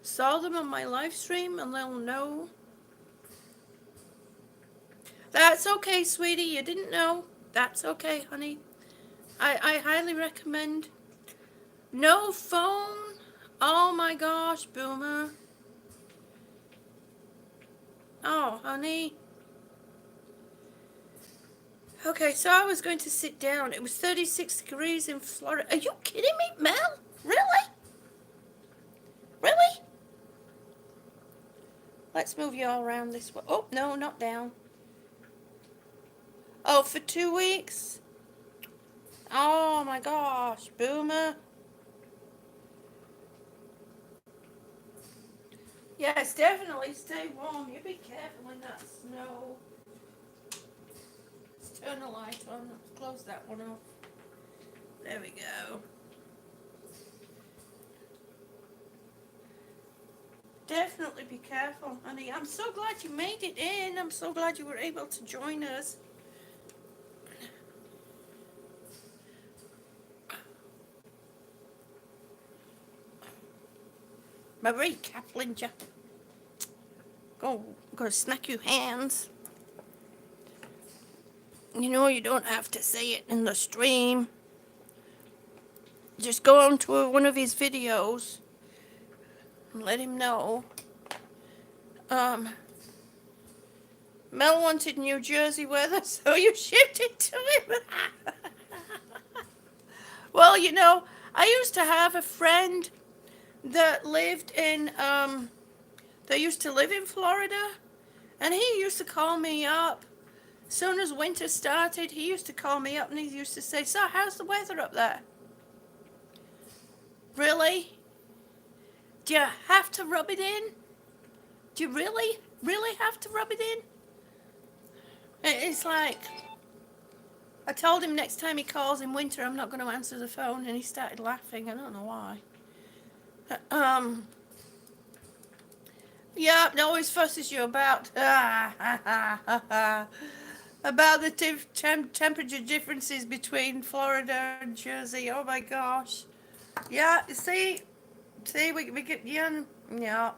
saw them on my live stream, and they'll know. That's okay, sweetie. You didn't know. That's okay, honey. I highly recommend. No phone. Oh my gosh, Boomer. Oh, honey. Okay, so I was going to sit down. It was 36 degrees in Florida. Are you kidding me, Mel? Really? Really? Let's move you all around this way. Oh, no, not down. Oh, for 2 weeks? Oh my gosh, Boomer. Yes, definitely stay warm. You be careful in that snow. Let's turn the light on. Let's close that one off. There we go. Definitely be careful, honey. I'm so glad you made it in. I'm so glad you were able to join us. Marie Kaplinger. Go smack your hands. You know you don't have to say it in the stream. Just go on to one of his videos and let him know. Um, Mel wanted New Jersey weather, so you shipped it to him. Well, I used to have a friend that lived in, that used to live in Florida, and he used to call me up. As soon as winter started, he used to call me up and he used to say, so how's the weather up there? Really? Do you have to rub it in? Do you really have to rub it in? It's like, I told him next time he calls in winter, I'm not going to answer the phone, and he started laughing. I don't know why. Um, yeah, always fusses you about. about the temperature differences between Florida and Jersey. Oh my gosh. Yeah, see, we get, yeah.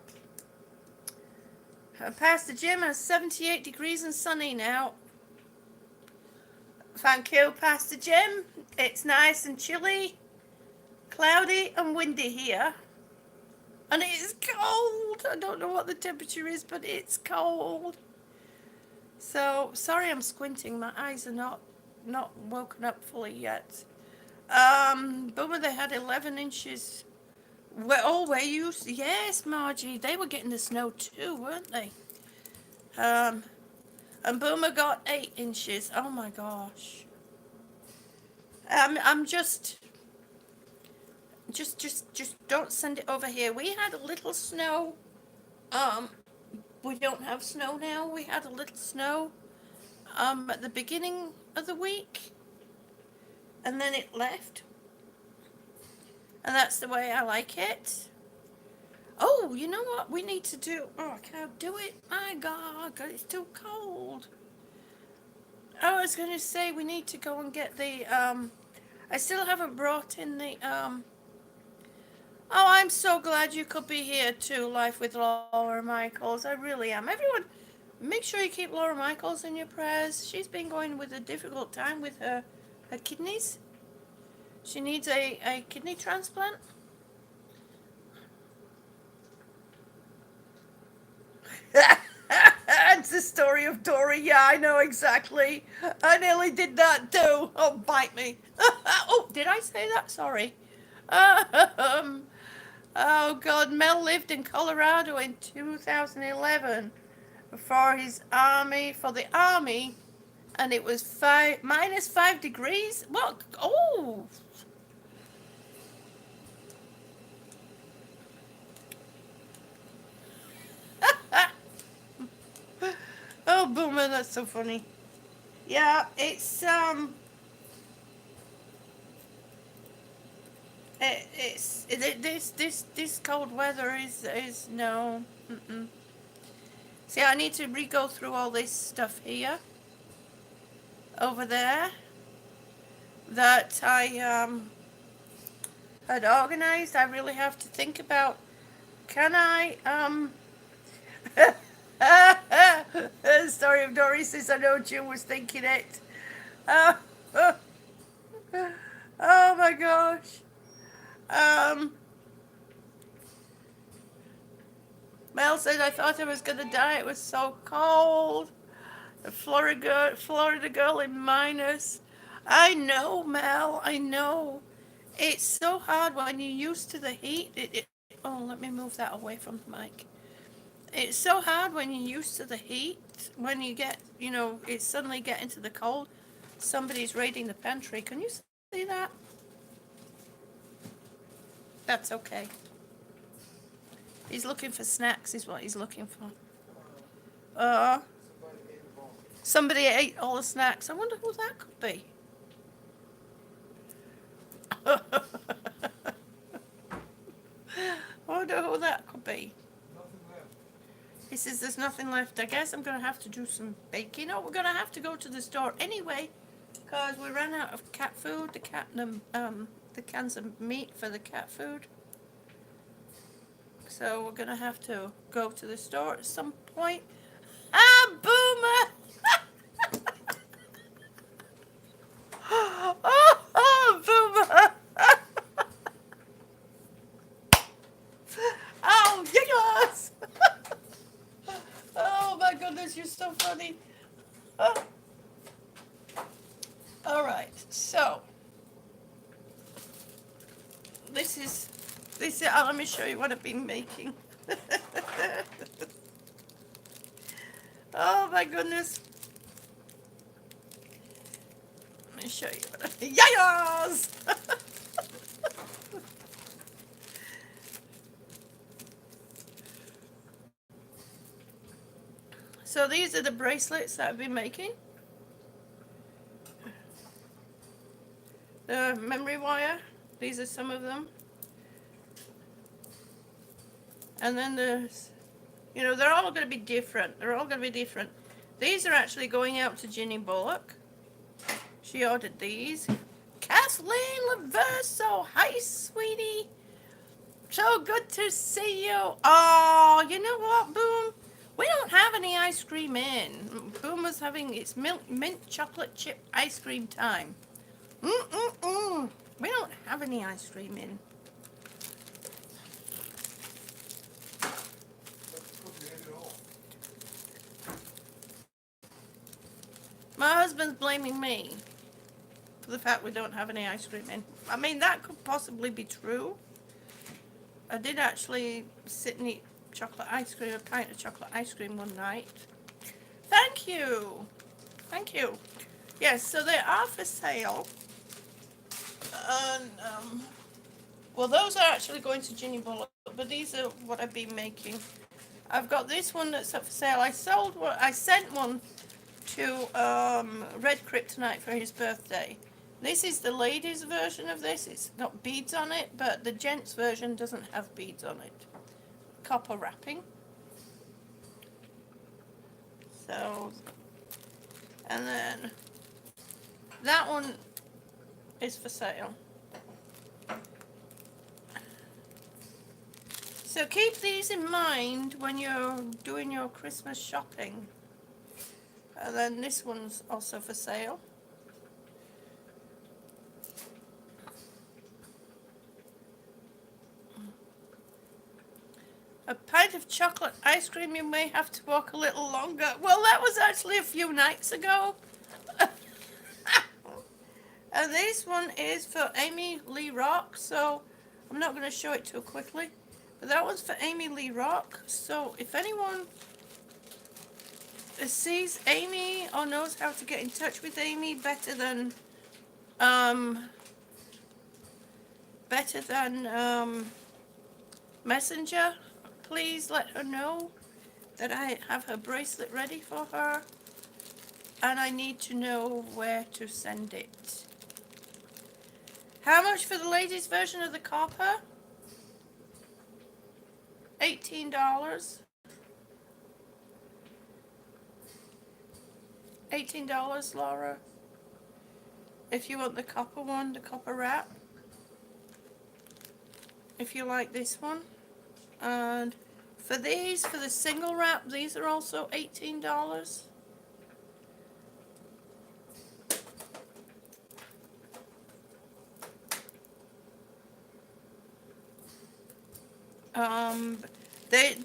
Past the gym is 78 degrees and sunny now. Thank you, past the gym. It's nice and chilly, cloudy and windy here. And it is cold. I don't know what the temperature is, but it's cold. So sorry I'm squinting. My eyes are not woken up fully yet. Boomer, they had 11 inches. Where you? Yes, Margie. They were getting the snow too, weren't they? Um, and Boomer got 8 inches. Oh my gosh. I'm just don't send it over here. We had a little snow. Um, we don't have snow now. We had a little snow. At the beginning of the week, and then it left. And that's the way I like it. Oh, you know what we need to do? Oh, I can't do it. My God, it's too cold. I was going to say we need to go and get the, I still haven't brought in the, oh, I'm so glad you could be here too, Life with Laura Michaels. I really am. Everyone, make sure you keep Laura Michaels in your prayers. She's been going with a difficult time with her kidneys. She needs a kidney transplant. It's the story of Dory. Yeah, I know exactly. I nearly did that too. Oh, bite me. Oh, did I say that? Sorry. Um, oh, God. Mel lived in Colorado in 2011 for the army, and it was -5 degrees. What? Oh. Oh, Boomer, that's so funny. Yeah, this cold weather is no. Mm-mm. See, I need to re-go through all this stuff here, over there, that I had organized. I really have to think about. Can I Story of Dory says I know Jim was thinking it. Uh, oh my gosh. Um, Mel said I thought I was gonna die. It was so cold. The Florida girl in minus. I know, Mel. I know. It's so hard when you're used to the heat. Oh, let me move that away from the mic. It's so hard when you're used to the heat. When you get, it's suddenly getting to the cold. Somebody's raiding the pantry. Can you see that? That's okay. He's looking for snacks, is what he's looking for. Uh, Somebody ate all the snacks. I wonder who that could be. I wonder who that could be. He says there's nothing left. I guess I'm going to have to do some baking. Oh, we're going to have to go to the store anyway, because we ran out of cat food. The cans of meat for the cat food. So we're going to have to go to the store at some point. Ah, Boomer! Oh, Boomer! Oh, yes! Oh my goodness, you're so funny. All right, so this is let me show you what I've been making. Oh my goodness. Let me show you. Yayas! So these are the bracelets that I've been making. The memory wire. These are some of them. And then there's, they're all going to be different. They're all going to be different. These are actually going out to Ginny Bullock. She ordered these. Kathleen Laverso, hi, sweetie. So good to see you. Oh, you know what, Boom? We don't have any ice cream in. Boom was having its mint chocolate chip ice cream time. Mm-mm-mm. We don't have any ice cream in. My husband's blaming me for the fact we don't have any ice cream in. I mean, that could possibly be true. I did actually sit and eat chocolate ice cream, a pint of chocolate ice cream one night. Thank you. Thank you. Yes, so they are for sale. And, well, those are actually going to Ginny Bullock, but these are what I've been making. I've got this one that's up for sale. I sold one, I sent one to Red Kryptonite for his birthday. This is the ladies' version of this. It's got beads on it, but the gents' version doesn't have beads on it. Copper wrapping. So, and then that one is for sale. So keep these in mind when you're doing your Christmas shopping. And then this one's also for sale. A pint of chocolate ice cream, you may have to walk a little longer. Well, that was actually a few nights ago. And this one is for Amy Lee Rock, so I'm not going to show it too quickly. But that one's for Amy Lee Rock, so if anyone sees Amy or knows how to get in touch with Amy better than Messenger, please let her know that I have her bracelet ready for her, and I need to know where to send it. How much for the ladies' version of the copper? $18. $18, Laura. If you want the copper one, the copper wrap. If you like this one. And for these, for the single wrap, these are also $18.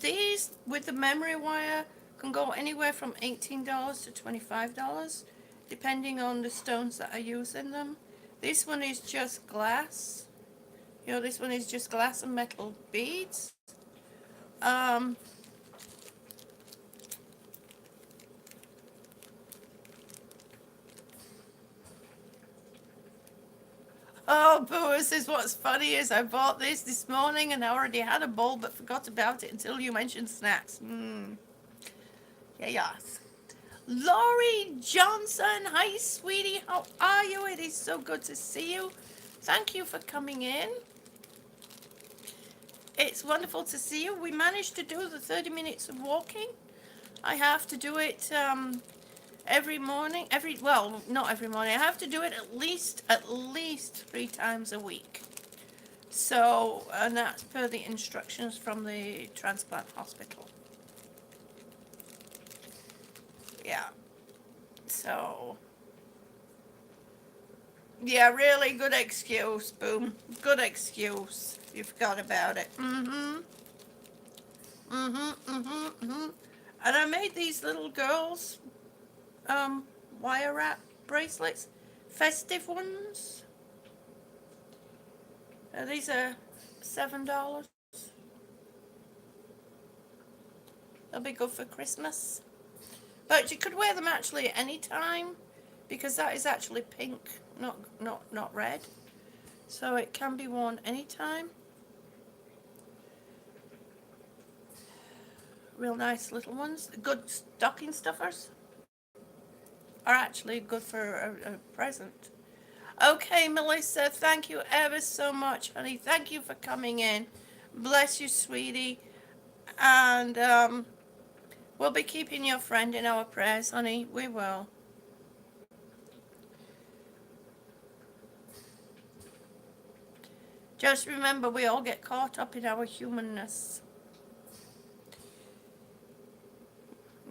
These with the memory wire can go anywhere from $18 to $25, depending on the stones that I use in them. This one is just glass. You know, this one is just glass and metal beads. Oh, boo, this is what's funny is I bought this morning and I already had a bowl but forgot about it until you mentioned snacks. Yes. Laurie Johnson, hi sweetie, how are you? It is so good to see you. Thank you for coming in. It's wonderful to see you. We managed to do the 30 minutes of walking. I have to do it every morning. Well, not every morning. I have to do it at least 3 times a week. So, and that's per the instructions from the Transplant Hospital. Yeah. So, yeah, really good excuse, Boom. Good excuse. You forgot about it. And I made these little girls wire wrap bracelets, festive ones. These are $7. They'll be good for Christmas. But you could wear them actually at any time because that is actually pink, not red. So it can be worn anytime. Real nice little ones. Good stocking stuffers. Are actually good for a present. Okay, Melissa, thank you ever so much, honey. Thank you for coming in. Bless you, sweetie. And We'll be keeping your friend in our prayers, honey. We will. Just remember, we all get caught up in our humanness.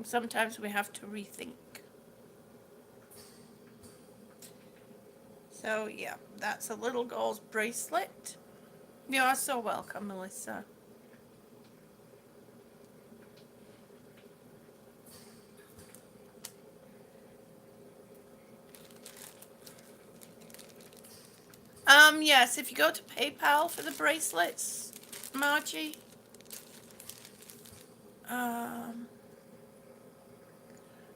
Sometimes we have to rethink. So, yeah, that's a little girl's bracelet. You are so welcome, Melissa. Yes, if you go to PayPal for the bracelets, Margie, um,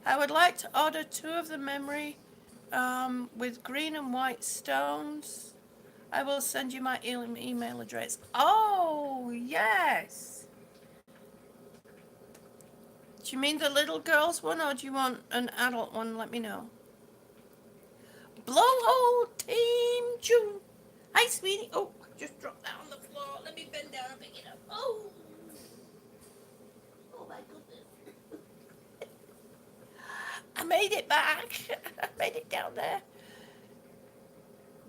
I would like to order 2 of the memory with green and white stones. I will send you my email address. Oh, yes. Do you mean the little girls one or do you want an adult one? Let me know. Blowhole Team June. Hi, sweetie. Oh, I just dropped that on the floor. Let me bend down and pick it up. Oh. Oh, my goodness. I made it back. I made it down there.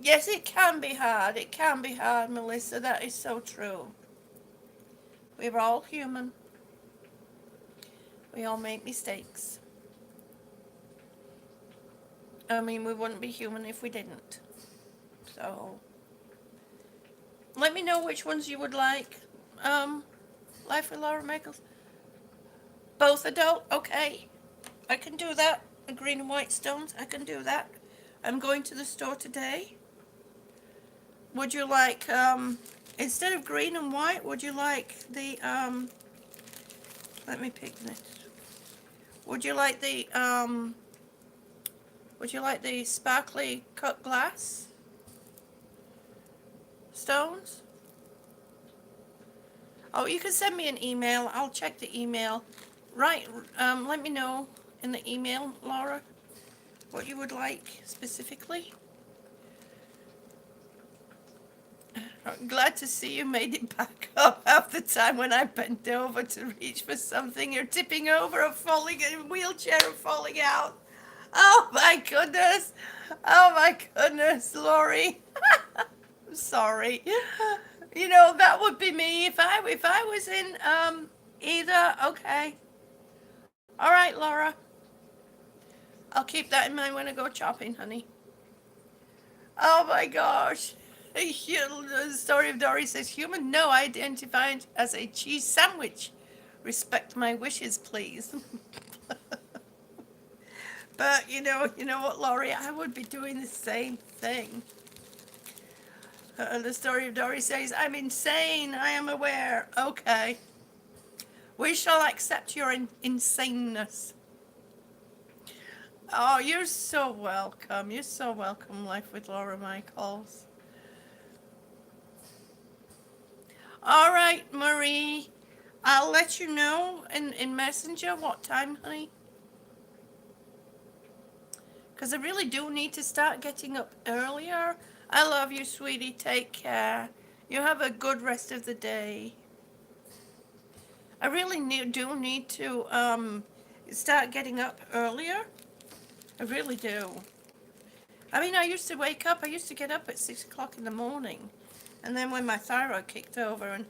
Yes, it can be hard. It can be hard, Melissa. That is so true. We're all human. We all make mistakes. I mean, we wouldn't be human if we didn't. So, let me know which ones you would like. Life with Laura Michaels. Both adult? Okay. I can do that. The green and white stones, I can do that. I'm going to the store today. Would you like, instead of green and white, would you like the, let me pick this. Would you like the, sparkly cut glass stones? Oh, you can send me an email. I'll check the email. Right, let me know in the email, Laura, what you would like specifically. I'm glad to see you made it back up. Half the time when I bent over to reach for something, you're tipping over or falling in a wheelchair and falling out. Oh my goodness. Oh my goodness, Lori. I'm sorry. You know, that would be me if I was in either. Okay. All right, Laura. I'll keep that in mind when I go shopping, honey. Oh my gosh. The story of Dory says, human, no, I identify as a cheese sandwich. Respect my wishes, please. But you know what, Laurie, I would be doing the same thing. The story of Dory says, I'm insane, I am aware. Okay. We shall accept your insaneness. Oh, you're so welcome. You're so welcome, Life with Laura Michaels. All right, Marie. I'll let you know in Messenger what time, honey. Because I really do need to start getting up earlier. I love you, sweetie. Take care. You have a good rest of the day. I really do need to start getting up earlier. I really do. I mean, I used to wake up. I used to get up at 6 o'clock in the morning. And then when my thyroid kicked over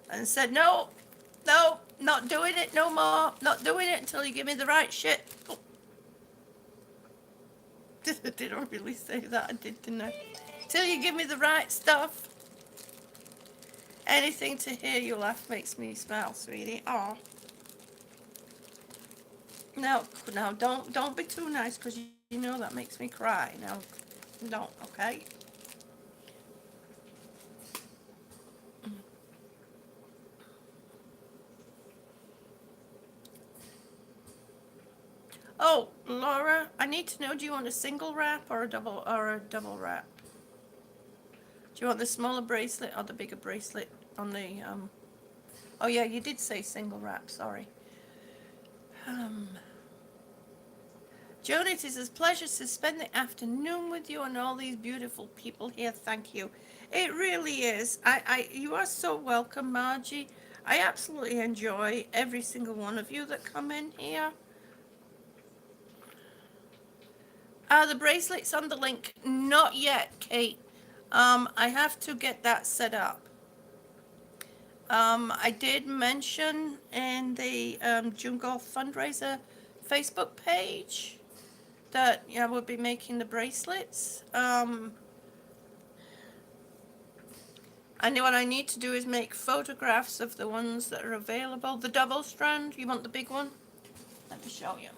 and said, no, not doing it no more. Not doing it until you give me the right shit. Oh. Did I really say that? I did, didn't I? Till you give me the right stuff. Anything to hear you laugh makes me smile, sweetie. Oh. No, don't be too nice, because you know that makes me cry. Now, don't, okay? Oh, Laura, I need to know, do you want a single wrap or a double wrap? Do you want the smaller bracelet or the bigger bracelet on the oh yeah, you did say single wrap, sorry. Joan, it is a pleasure to spend the afternoon with you and all these beautiful people here. Thank you. It really is. You are so welcome, Margie. I absolutely enjoy every single one of you that come in here. The bracelet's on the link. Not yet, Kate. I have to get that set up. I did mention in the June Golf fundraiser Facebook page that we'll be making the bracelets. I know what I need to do is make photographs of the ones that are available. The double strand, you want the big one? Let me show you.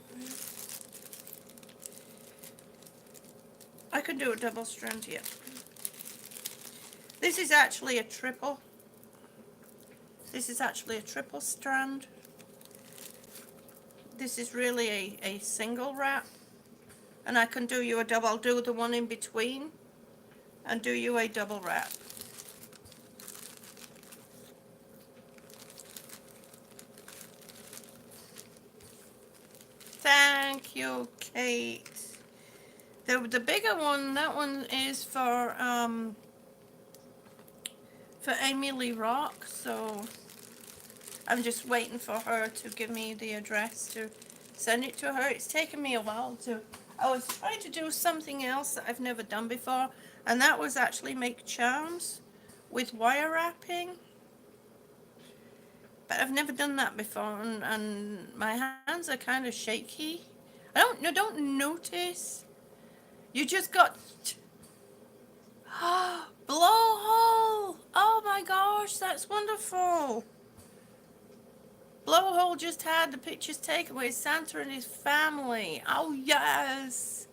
I can do a double strand here. This is actually a triple. This is actually a triple strand. This is really a single wrap. And I can do you a double. I'll do the one in between and do you a double wrap. Thank you, Kate. The bigger one, that one is for Amy Lee Rock, so I'm just waiting for her to give me the address to send it to her. It's taken me a while to. I was trying to do something else that I've never done before, and that was actually make charms with wire wrapping. But I've never done that before, and my hands are kind of shaky. Don't notice. You just got blowhole. Oh my gosh, that's wonderful. Blowhole just had the pictures taken with Santa and his family. Oh yes.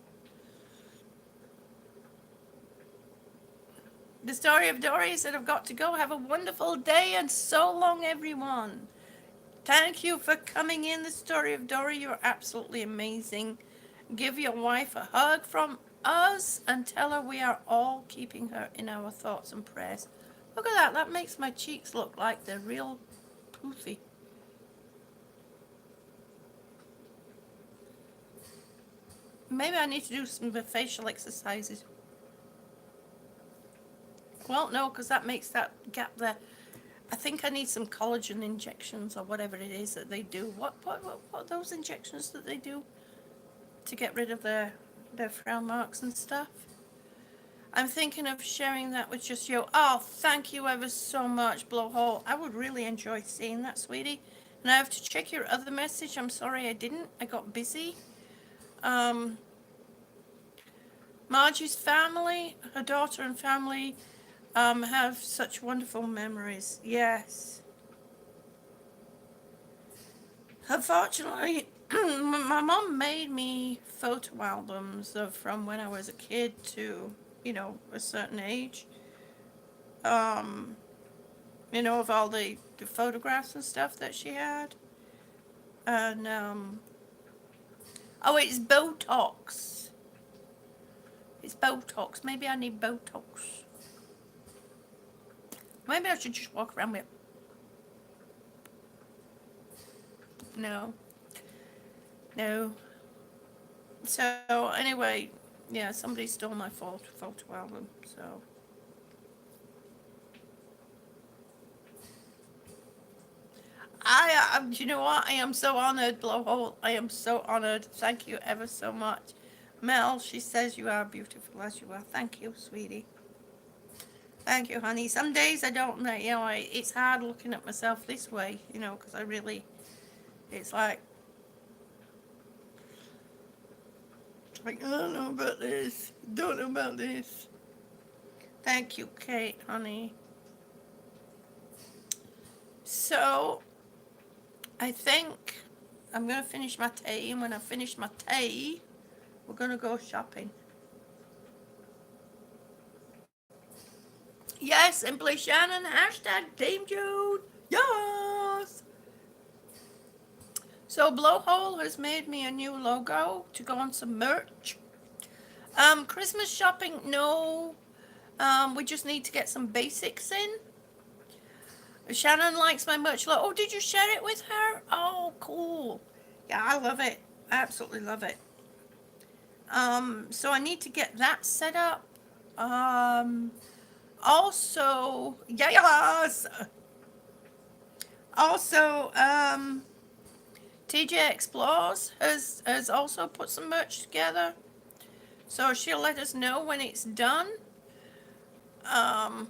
The story of Dory said, I've got to go. Have a wonderful day and so long, everyone. Thank you for coming in. The story of Dory, you're absolutely amazing. Give your wife a hug from us and tell her we are all keeping her in our thoughts and prayers. Look at that. That makes my cheeks look like they're real poofy. Maybe I need to do some facial exercises. Well, no, because that makes that gap there. I think I need some collagen injections or whatever it is that they do. What are those injections that they do to get rid of their frown marks and stuff? I'm thinking of sharing that with just you. Oh, thank you ever so much, Blowhole. I would really enjoy seeing that, sweetie. And I have to check your other message. I'm sorry I didn't. I got busy. Margie's family, her daughter and family, have such wonderful memories. Yes. Unfortunately, my mom made me photo albums from when I was a kid to, a certain age. Of all the photographs and stuff that she had. And, oh, it's Botox. It's Botox. Maybe I need Botox. Maybe I should just walk around with it. No. So, anyway, yeah, somebody stole my photo album, so. You know what? I am so honored, Blowhole. I am so honored. Thank you ever so much. Mel, she says you are beautiful as you are. Thank you, sweetie. Thank you, honey. Some days I don't know, it's hard looking at myself this way, because I really, it's like, I don't know about this. Don't know about this. Thank you, Kate, honey. So, I think I'm going to finish my tea, and when I finish my tea, we're going to go shopping. Yes, Simply Shannon, hashtag Team June. Yes. So Blowhole has made me a new logo to go on some merch. Christmas shopping, no. We just need to get some basics in. Shannon likes my merch logo. Oh, did you share it with her? Oh, cool. Yeah, I love it. I absolutely love it. So I need to get that set up. Also, yes! Also, TJ Explores has also put some merch together, so she'll let us know when it's done. Um,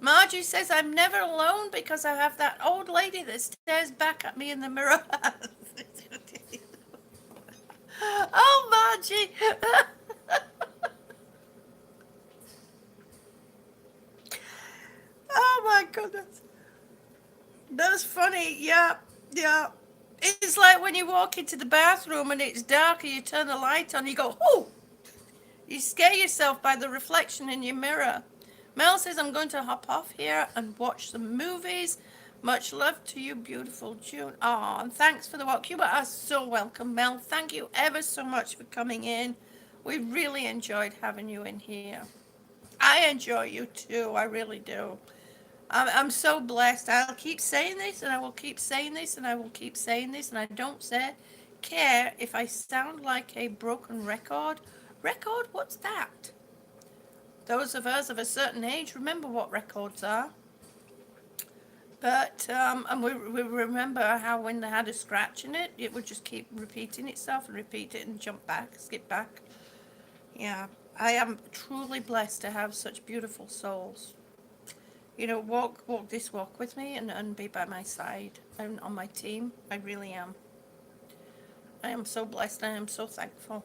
Margie says I'm never alone because I have that old lady that stares back at me in the mirror. Oh, Margie! Oh my goodness, that's funny. Yeah, yeah. It's like when you walk into the bathroom and it's dark and you turn the light on, you go, oh! You scare yourself by the reflection in your mirror. Mel says, I'm going to hop off here and watch some movies. Much love to you, beautiful June. Oh, and thanks for the walk. You are so welcome, Mel. Thank you ever so much for coming in. We really enjoyed having you in here. I enjoy you too. I really do. I'm so blessed. I'll keep saying this, and I will keep saying this, and I will keep saying this, and I don't care if I sound like a broken record. Record? What's that? Those of us of a certain age remember what records are. But, and we remember how when they had a scratch in it, it would just keep repeating itself and repeat it and jump back, skip back. Yeah, I am truly blessed to have such beautiful souls. You know, walk this walk with me and be by my side and on my team. I really am. I am so blessed. I am so thankful.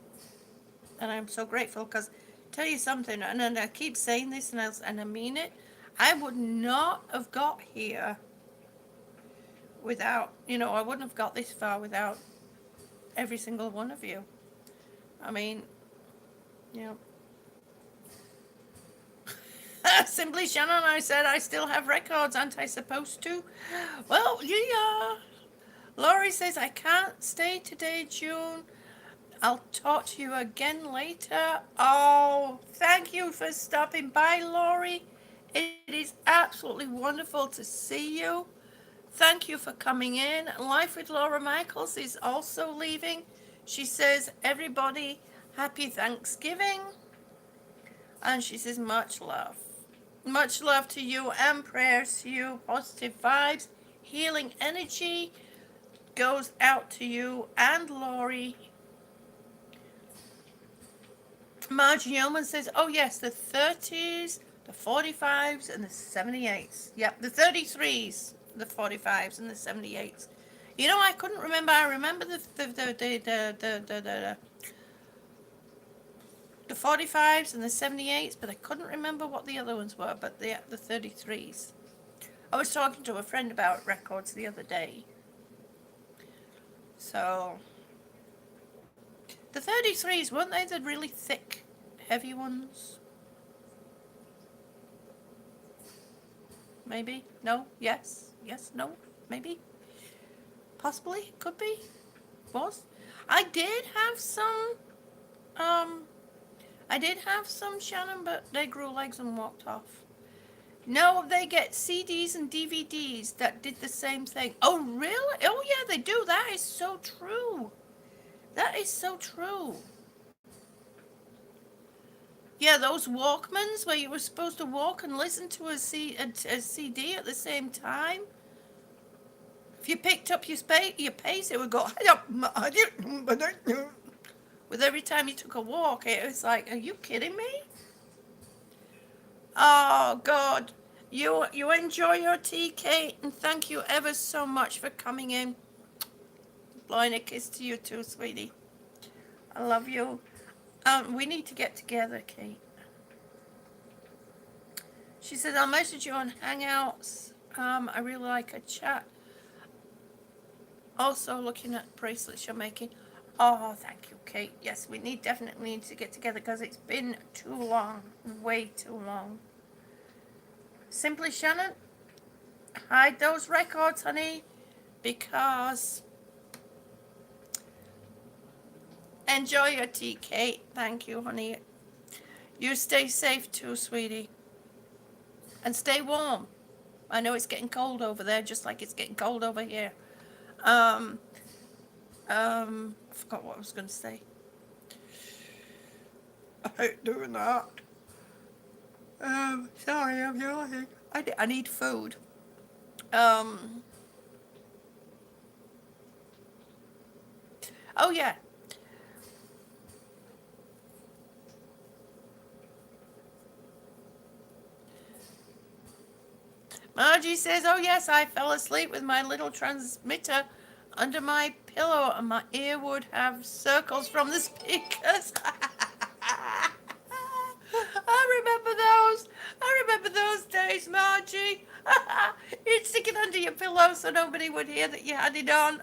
And I'm so grateful because tell you something, and I keep saying this and I mean it, I would not have got here without, I wouldn't have got this far without every single one of you. I mean, you know. Simply Shannon, I said I still have records, aren't I supposed to? Well, yeah. Laurie says I can't stay today, June. I'll talk to you again later. Oh, thank you for stopping by, Laurie. It is absolutely wonderful to see you. Thank you for coming in. Life with Laura Michaels is also leaving. She says, everybody, happy Thanksgiving. And she says, much love. Much love to you and prayers to you. Positive vibes, healing energy goes out to you and Laurie. Margie Yeoman says, oh yes, the 30s, the 45s, and the 78s. Yep, the 33s, the 45s, and the 78s. You know, I couldn't remember. I remember the 45s and the 78s, but I couldn't remember what the other ones were, but the 33s. I was talking to a friend about records the other day. So, the 33s, weren't they the really thick, heavy ones? Maybe? No? Yes? Yes? No? Maybe? Possibly? Could be? Was? I did have some, um, Shannon, but they grew legs and walked off. No, they get CDs and DVDs that did the same thing. Oh, really? Oh, yeah, they do. That is so true. That is so true. Yeah, those Walkmans where you were supposed to walk and listen to a CD at the same time. If you picked up your pace, it would go with every time you took a walk. It was like, are you kidding me? Oh God, you enjoy your tea, Kate, and thank you ever so much for coming in. Blowing a kiss to you too, sweetie. I love you. We need to get together, Kate. She said, I'll message you on Hangouts. I really like a chat. Also looking at bracelets you're making. Oh, thank you, Kate. Yes, we definitely need to get together because it's been too long, way too long. Simply Shannon, hide those records, honey, because enjoy your tea, Kate. Thank you, honey. You stay safe too, sweetie, and stay warm. I know it's getting cold over there, just like it's getting cold over here. I forgot what I was going to say. I hate doing that. Sorry, I'm yawning. I need food. Um, oh yeah, Margie says, oh yes, I fell asleep with my little transmitter under my pillow and my ear would have circles from the speakers. I remember those. I remember those days, Margie. You'd stick it under your pillow so nobody would hear that you had it on.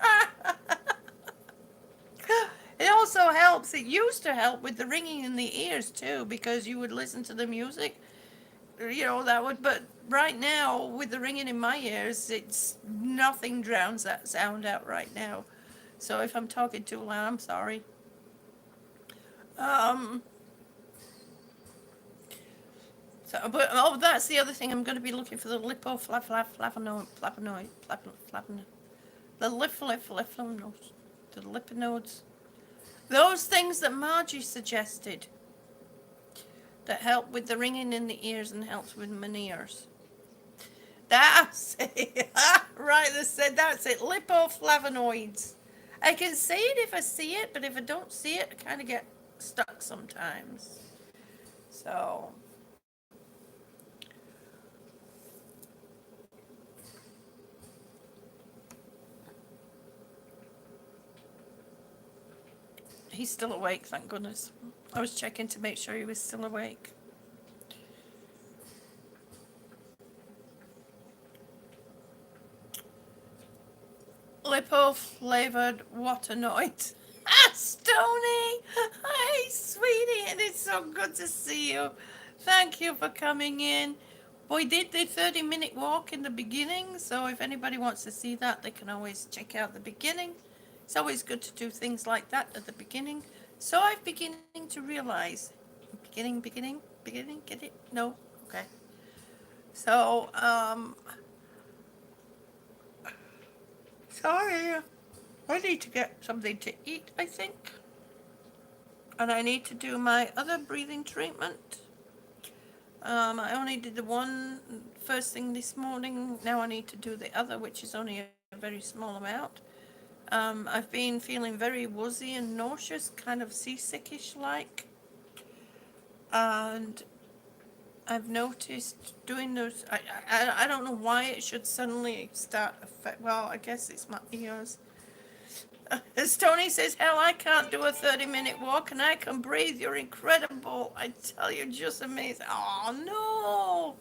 It also helps. It used to help with the ringing in the ears too, because you would listen to the music. That would. But right now, with the ringing in my ears, it's nothing drowns that sound out right now. So if I'm talking too loud, I'm sorry. Um. That's the other thing. I'm going to be looking for the flavonoid, the lipinodes, the lipinodes. Those things that Margie suggested that help with the ringing in the ears and helps with Meniere's. That's it. Right, that's it. Lipoflavonoids. I can say it if I see it, but if I don't see it, I kind of get stuck sometimes. So, he's still awake, thank goodness. I was checking to make sure he was still awake. Lipo-flavored watanoid. Ah, Stony! Hi, sweetie, and it's so good to see you. Thank you for coming in. We did the 30-minute walk in the beginning, so if anybody wants to see that, they can always check out the beginning. It's always good to do things like that at the beginning. So I'm beginning to realize. Beginning, get it? No? Okay. So, sorry. I need to get something to eat, I think. And I need to do my other breathing treatment. I only did the one first thing this morning. Now I need to do the other, which is only a very small amount. I've been feeling very woozy and nauseous, kind of seasickish like. And I've noticed doing those. I don't know why it should suddenly start affect. Well, I guess it's my ears. As Tony says, hell, I can't do a 30-minute walk and I can breathe. You're incredible. I tell you, just amazing. Oh, no.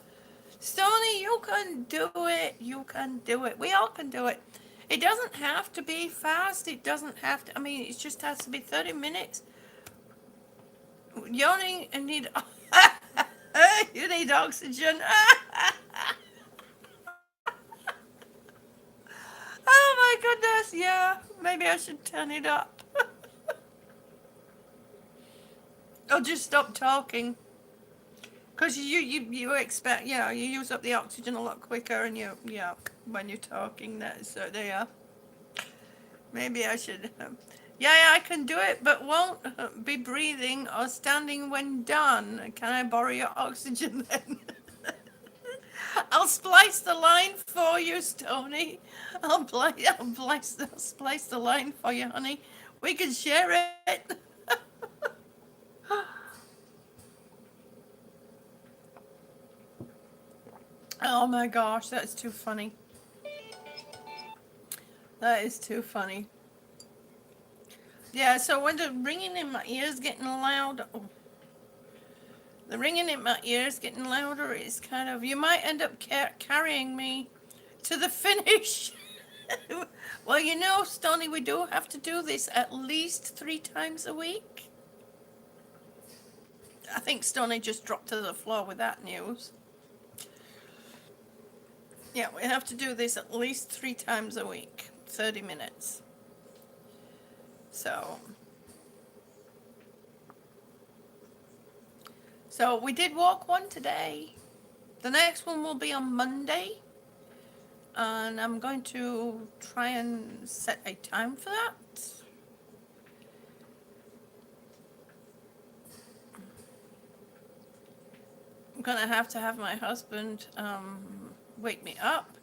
Stony, you can do it. You can do it. We all can do it. It doesn't have to be fast. It doesn't have to. I mean, it just has to be 30 minutes. Yawning and need. You need oxygen. Oh my goodness. Yeah. Maybe I should turn it up. Or just stop talking. Because you expect, you use up the oxygen a lot quicker and when you're talking, so there. Maybe I should, I can do it, but won't be breathing or standing when done. Can I borrow your oxygen then? I'll splice the line for you, Stony. I'll splice the line for you, honey. We can share it. Oh my gosh, that's too funny. That is too funny. Yeah, so when the ringing in my ears getting loud, the ringing in my ears getting louder is kind of, you might end up carrying me to the finish. Well, Stony, we do have to do this at least 3 times a week. I think Stony just dropped to the floor with that news. Yeah, we have to do this at least 3 times a week, 30 minutes. So we did walk one today. The next one will be on Monday. And I'm going to try and set a time for that. I'm going to have my husband wake me up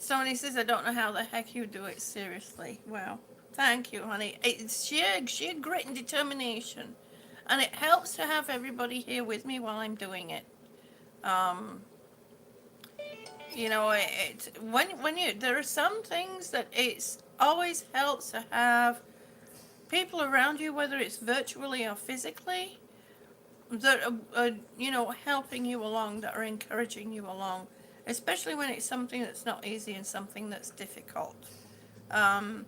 Sony says, I don't know how the heck you do it, seriously. Well, thank you, honey. It's sheer grit and determination. And it helps to have everybody here with me while I'm doing it. Um, when you, there are some things that it's always helps to have people around you, whether it's virtually or physically, that are helping you along, that are encouraging you along, especially when it's something that's not easy and something that's difficult. Um,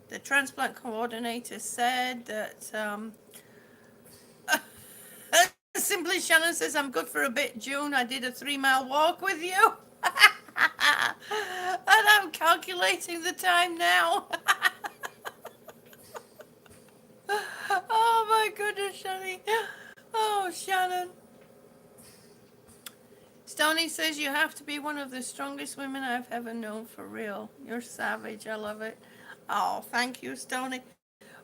the transplant coordinator said that simply Shannon says, I'm good for a bit, June. I did a 3 mile walk with you. And I'm calculating the time now. Oh my goodness, Shannon. Oh, Shannon. Stony says you have to be one of the strongest women I've ever known, for real. You're savage. I love it. Oh, thank you, Stony.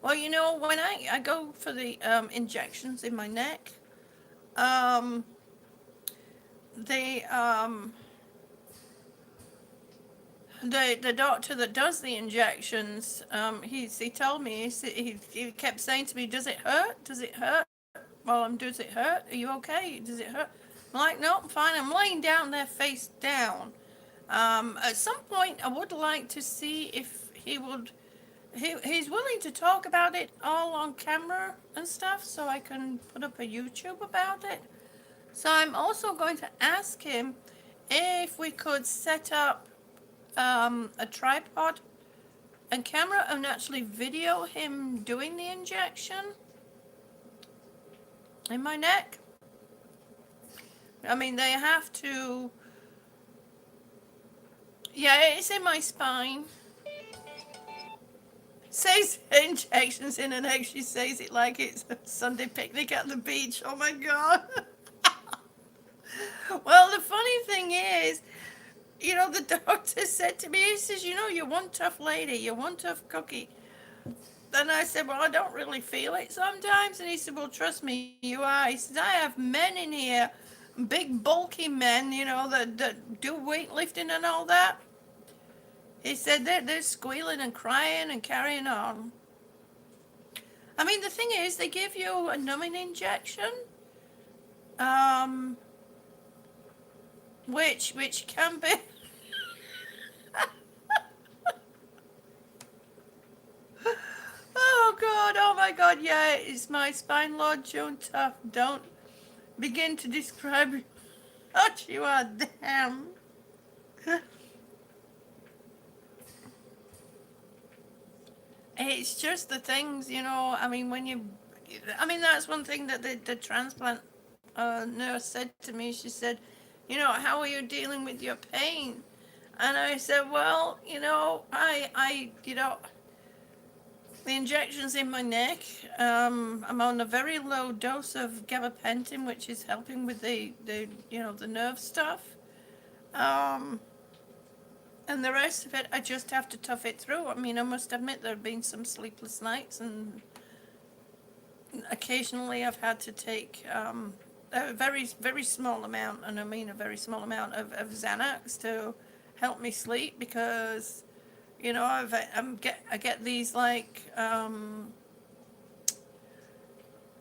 Well, when I go for the injections in my neck, um, the the doctor that does the injections, he told me, he kept saying to me, does it hurt? Does it hurt? Well, does it hurt? Are you okay? Does it hurt? I'm like, no, I'm fine. I'm laying down there face down. At some point, I would like to see if he's willing to talk about it all on camera and stuff, so I can put up a YouTube about it. So I'm also going to ask him if we could set up a tripod and camera and actually video him doing the injection in my neck. I mean, they have to. Yeah, it's in my spine. Says injections in her neck. She says it like it's a Sunday picnic at the beach. Oh my god. Well, the funny thing is, the doctor said to me, he says, you're one tough lady, you're one tough cookie. Then I said, well, I don't really feel it sometimes. And he said, well, trust me, you are. He says, I have men in here, big bulky men, that do weightlifting and all that. He said they're squealing and crying and carrying on. I mean, the thing is, they give you a numbing injection, um, which can be. Oh God! Oh my God! Yeah, it's my spine, Lord Joan Tough. Don't begin to describe what you are. Damn. It's just the things, I mean, that's one thing that the transplant nurse said to me. She said, how are you dealing with your pain? And I said, well, the injections in my neck. I'm on a very low dose of gabapentin, which is helping with the nerve stuff. Um, and the rest of it, I just have to tough it through. I mean, I must admit there have been some sleepless nights, and occasionally I've had to take a very, very small amount, and I mean a very small amount of Xanax to help me sleep, because I get these they're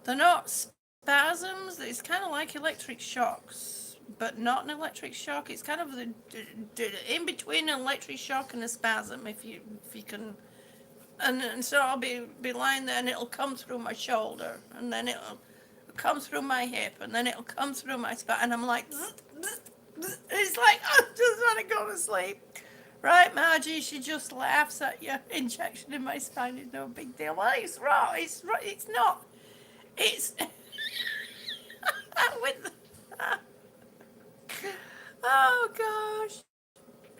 not spasms. It's kind of like electric shocks, but not an electric shock. It's kind of the in between an electric shock and a spasm, if you can. And so I'll be lying there, and it'll come through my shoulder, and then it'll come through my hip, and then it'll come through my spine, and I'm like, it's like I just want to go to sleep. Right, Margie? She just laughs at you. Injection in my spine is no big deal. Well, it's wrong. It's not. It's with. Oh gosh,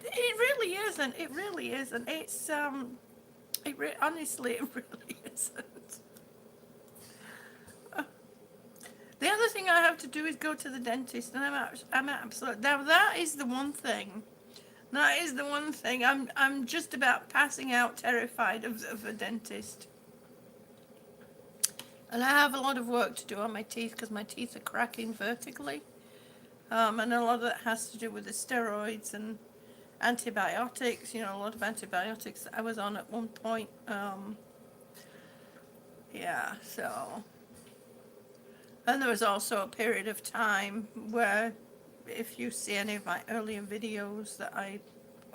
it really isn't. It really isn't. It's honestly, it really isn't. The other thing I have to do is go to the dentist, and I'm absolutely, now that is the one thing. That is the one thing. I'm just about passing out, terrified of a dentist. And I have a lot of work to do on my teeth, because my teeth are cracking vertically. And a lot of that has to do with the steroids, and antibiotics, a lot of antibiotics that I was on at one point. Yeah, so. And there was also a period of time where, if you see any of my earlier videos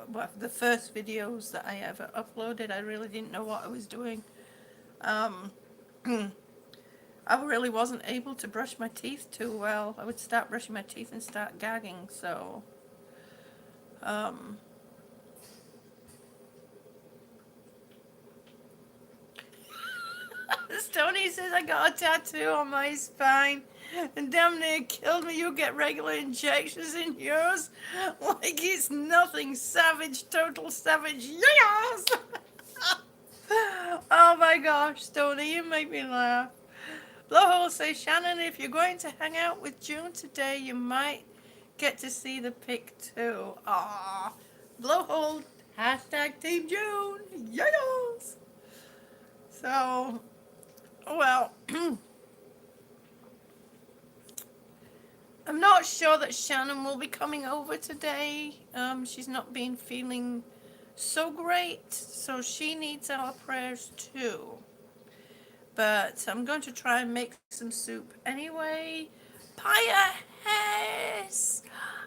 well, the first videos that I ever uploaded, I really didn't know what I was doing. Um, I really wasn't able to brush my teeth too well. I would start brushing my teeth and start gagging, so, um, Stoney says I got a tattoo on my spine and damn near killed me. You get regular injections in yours? Like it's nothing. Savage, total savage. Yes! Oh my gosh, Stoney, you make me laugh. Blowhole says, Shannon, if you're going to hang out with June today, you might get to see the pic too. Ah, Blowhole, hashtag Team June. Yes! So, well, I'm not sure that Shannon will be coming over today. She's not been feeling so great, so she needs our prayers too. But I'm going to try and make some soup anyway. Pia Hess!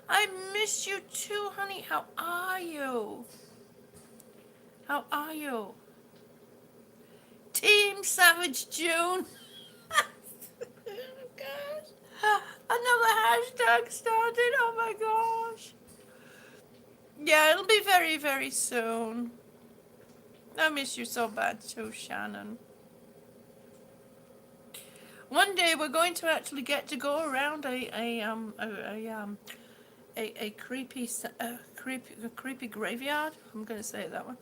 I miss you too, honey. How are you? How are you? Team Savage June. Oh gosh. Another hashtag started. Oh my gosh. Yeah, it'll be very, very soon. I miss you so bad too, Shannon. One day we're going to actually get to go around a creepy graveyard. I'm going to say it that way.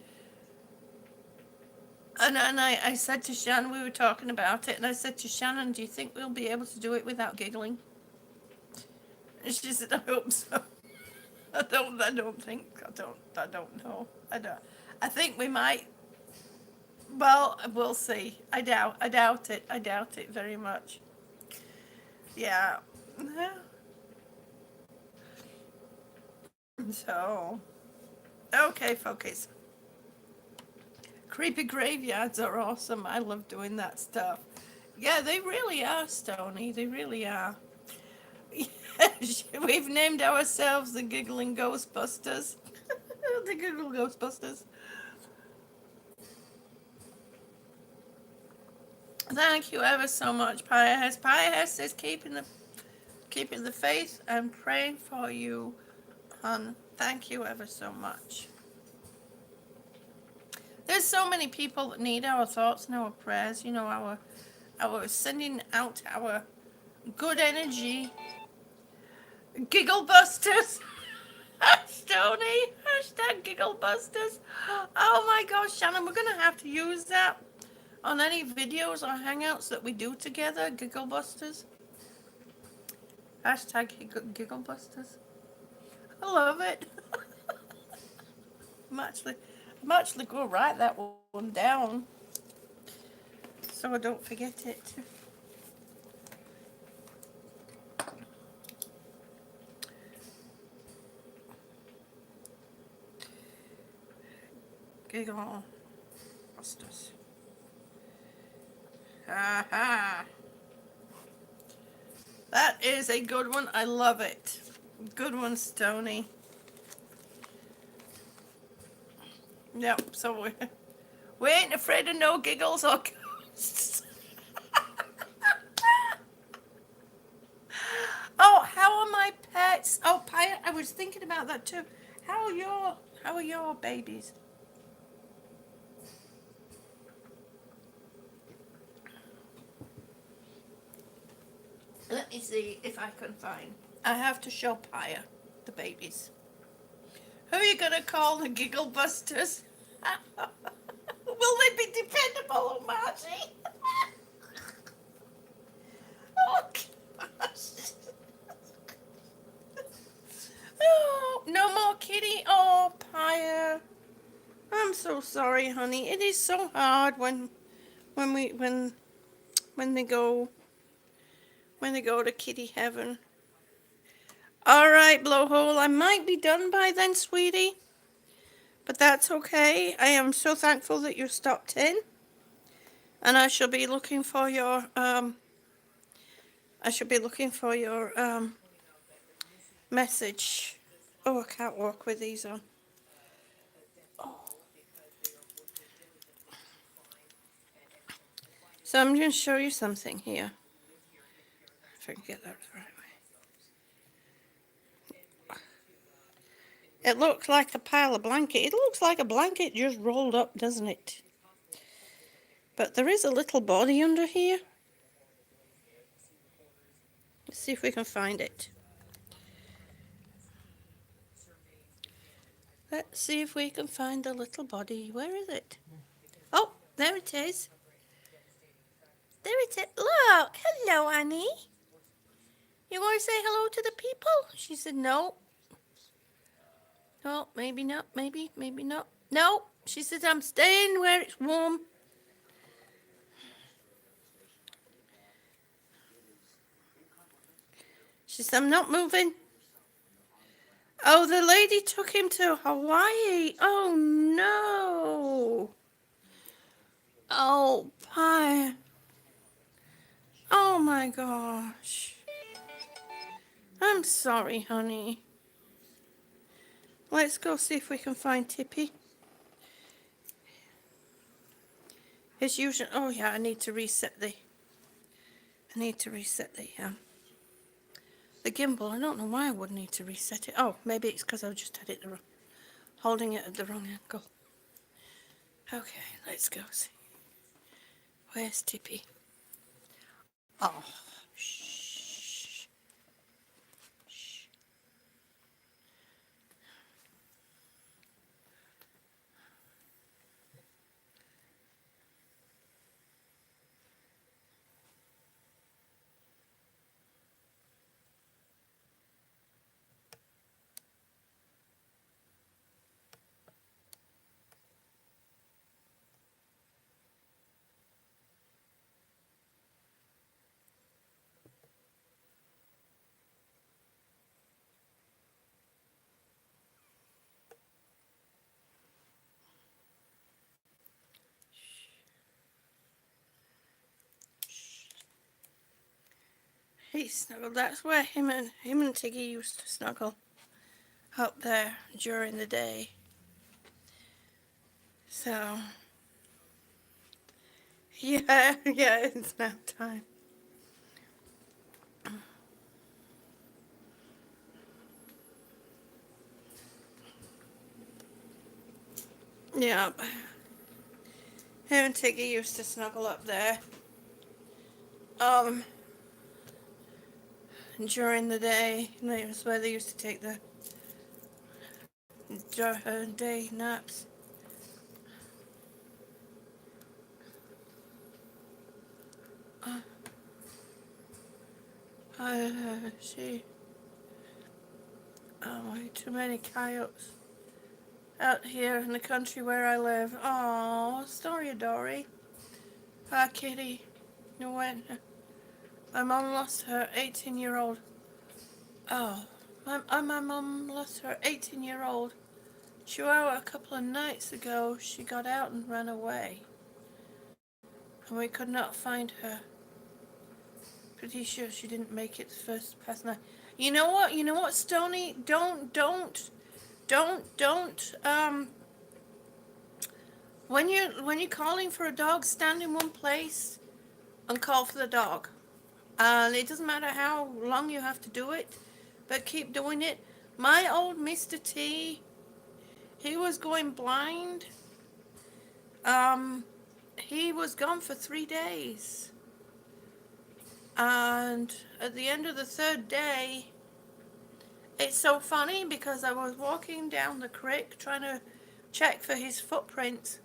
And I said to Shannon, we were talking about it, and I said to Shannon, do you think we'll be able to do it without giggling? And she said, I hope so. I don't know. I think we might. Well, we'll see. I doubt it. I doubt it very much. Yeah. So, okay, focus. Creepy graveyards are awesome. I love doing that stuff. Yeah, they really are, Stony. They really are. We've named ourselves the Giggling Ghostbusters. The Giggle Ghostbusters. Thank you ever so much, Piahess. Piahess says keeping the faith and praying for you, hon. Thank you ever so much. There's so many people that need our thoughts and our prayers. Our sending out our good energy. Giggle Busters. Stony. Hashtag Giggle Busters. Oh my gosh, Shannon, we're gonna have to use that on any videos or hangouts that we do together. Giggle Busters. Hashtag Giggle Busters. I love it. I'm actually going to write that one down so I don't forget it. Giggle Busters. Ha. That is a good one. I love it. Good one, Stony. Yep, so we ain't afraid of no giggles or ghosts. Oh, how are my pets? Oh, Pia, I was thinking about that too. How are your babies? Let me see if I can find. I have to show Pia the babies. Who are you gonna call the Giggle Busters? Will they be dependable, oh Margie? Oh gosh. Oh, no more kitty. Oh, Pia. I'm so sorry, honey. It is so hard when they go to kitty heaven. All right, Blowhole. I might be done by then, sweetie. But that's okay. I am so thankful that you stopped in, and I should be looking for your message. Oh, I can't walk with these on. Oh. So I'm going to show you something here. If I can get that the right way. It looks like a pile of blanket. It looks like a blanket just rolled up, doesn't it? But there is a little body under here. Let's see if we can find it. Let's see if we can find the little body. Where is it? Oh, there it is. There it is. Look. Hello, Annie. You want to say hello to the people? She said no. No, maybe not. Maybe not. No. She said I'm staying where it's warm. She said I'm not moving. Oh, the lady took him to Hawaii. Oh, no. Oh, pie. Oh, my gosh. I'm sorry, honey. Let's go see if we can find Tippy. His usual. Oh, yeah, I need to reset the gimbal. I don't know why I would need to reset it. Oh, maybe it's because I just had it holding it at the wrong angle. Okay, let's go see. Where's Tippy? Oh, shh. Shh. He snuggled. That's where him and Tiggy used to snuggle, up there during the day. So yeah, yeah, it's nap time. Yeah, him and Tiggy used to snuggle up there. Um, during the day, that was where they used to take the day naps. Uh, see, oh, too many coyotes out here in the country where I live. Oh, sorry, Dory. Hi, kitty. You went. My mom lost her 18-year-old. Oh, my mom lost her 18-year-old Chihuahua a couple of nights ago. She got out and ran away, and we could not find her. Pretty sure she didn't make it the first past night. You know what? You know what, Stony? Don't. When you're calling for a dog, stand in one place and call for the dog. And it doesn't matter how long you have to do it, but keep doing it. My old Mr. T, he was going blind. He was gone for 3 days. And at the end of the third day, it's so funny because I was walking down the creek trying to check for his footprints.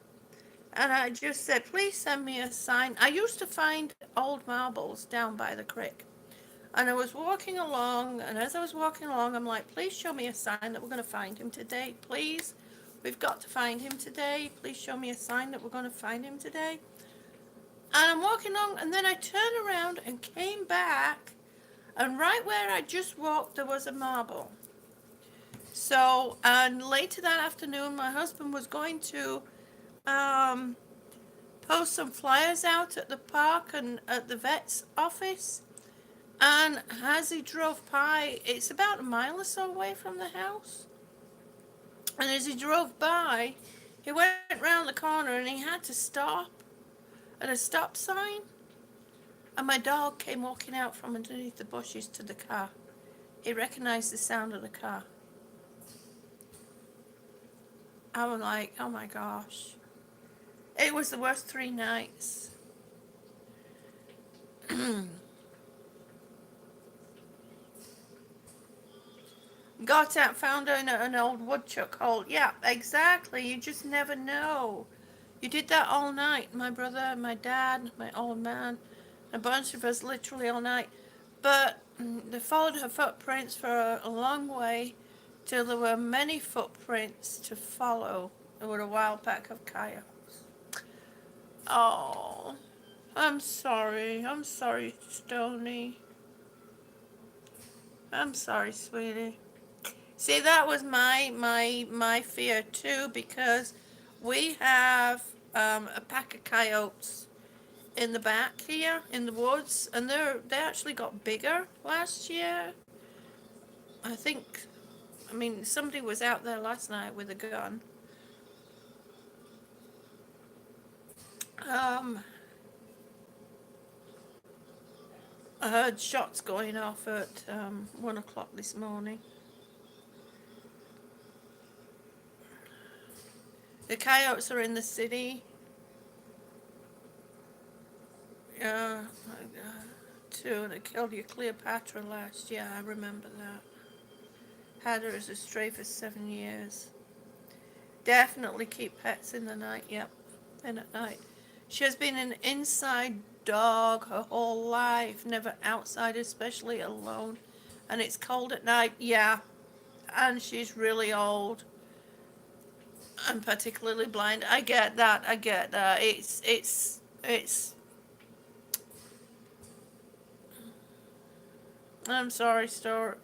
And I just said, please send me a sign. I used to find old marbles down by the creek. And I was walking along, and as I was walking along, I'm like, please show me a sign that we're going to find him today. Please. We've got to find him today. Please show me a sign that we're going to find him today. And I'm walking along, and then I turned around and came back, and right where I just walked, there was a marble. So, and later that afternoon, my husband was going to um, post some flyers out at the park and at the vet's office. And as he drove by, it's about a mile or so away from the house. And as he drove by, he went round the corner and he had to stop at a stop sign. And my dog came walking out from underneath the bushes to the car. He recognized the sound of the car. I was like, oh my gosh. It was the worst 3 nights. Got out, found an old woodchuck hole. Yeah, exactly. You just never know. You did that all night. My brother, my dad, my old man, a bunch of us literally all night. But they followed her footprints for a long way till there were many footprints to follow. There were a wild pack of coyotes. Oh, I'm sorry. I'm sorry, Stony. I'm sorry, sweetie. See, that was my fear too, because we have a pack of coyotes in the back here in the woods, and they actually got bigger last year. I think, I mean, somebody was out there last night with a gun. Um, I heard shots going off at 1 o'clock this morning. The coyotes are in the city. Uh, too. They killed your Cleopatra last year. I remember that. Had her as a stray for 7 years. Definitely keep pets in the night. Yep, in at night. She has been an inside dog her whole life, never outside, especially alone. And it's cold at night. Yeah, and she's really old and particularly blind. I get that. I get that. It's. I'm sorry, Story.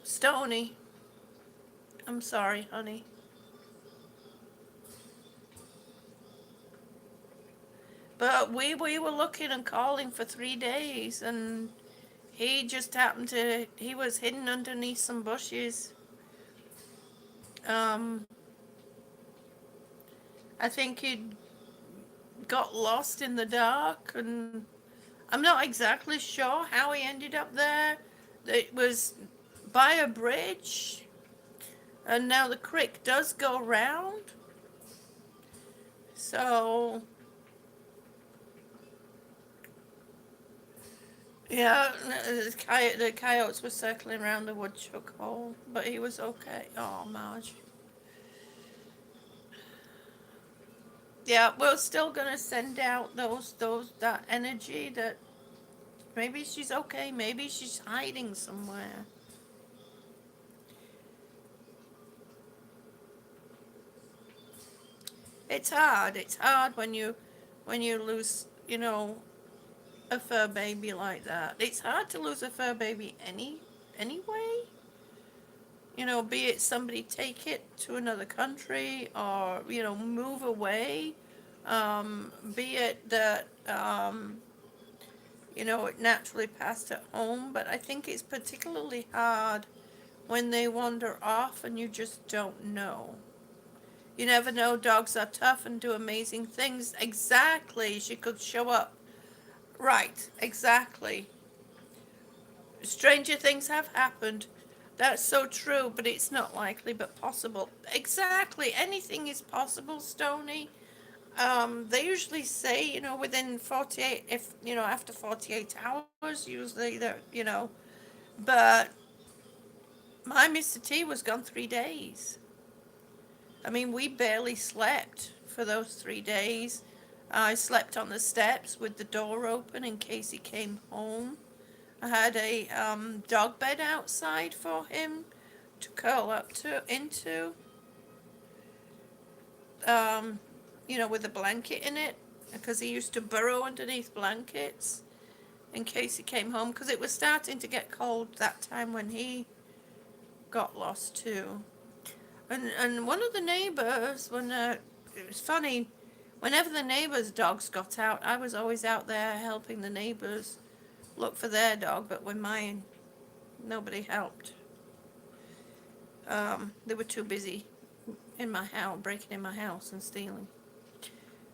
Stony. I'm sorry, honey. But we were looking and calling for 3 days, and he just happened to. He was hidden underneath some bushes. Um, I think he got lost in the dark, and I'm not exactly sure how he ended up there. It was by a bridge, and now the creek does go round. So yeah, the coyotes were circling around the woodchuck hole, but he was okay. Oh, Marge. Yeah, we're still gonna send out that energy that maybe she's okay, maybe she's hiding somewhere. It's hard. It's hard when you lose, a fur baby like that. It's hard to lose a fur baby anyway. Be it somebody take it to another country or move away. Be it that it naturally passed at home, but I think it's particularly hard when they wander off and you just don't know. You never know. Dogs are tough and do amazing things. Exactly. She could show up. Right. Exactly. Stranger things have happened. That's so true, but it's not likely, but possible. Exactly. Anything is possible, Stony. They usually say, within 48, if, after 48 hours, usually but my Mr. T was gone 3 days. I mean, we barely slept for those 3 days. I slept on the steps with the door open in case he came home. I had a dog bed outside for him to curl up into, um, with a blanket in it, because he used to burrow underneath blankets in case he came home, because it was starting to get cold that time when he got lost too. And one of the neighbors, when it was funny, whenever the neighbors' dogs got out, I was always out there helping the neighbors look for their dog. But when mine, nobody helped. They were too busy in my house, breaking in my house and stealing.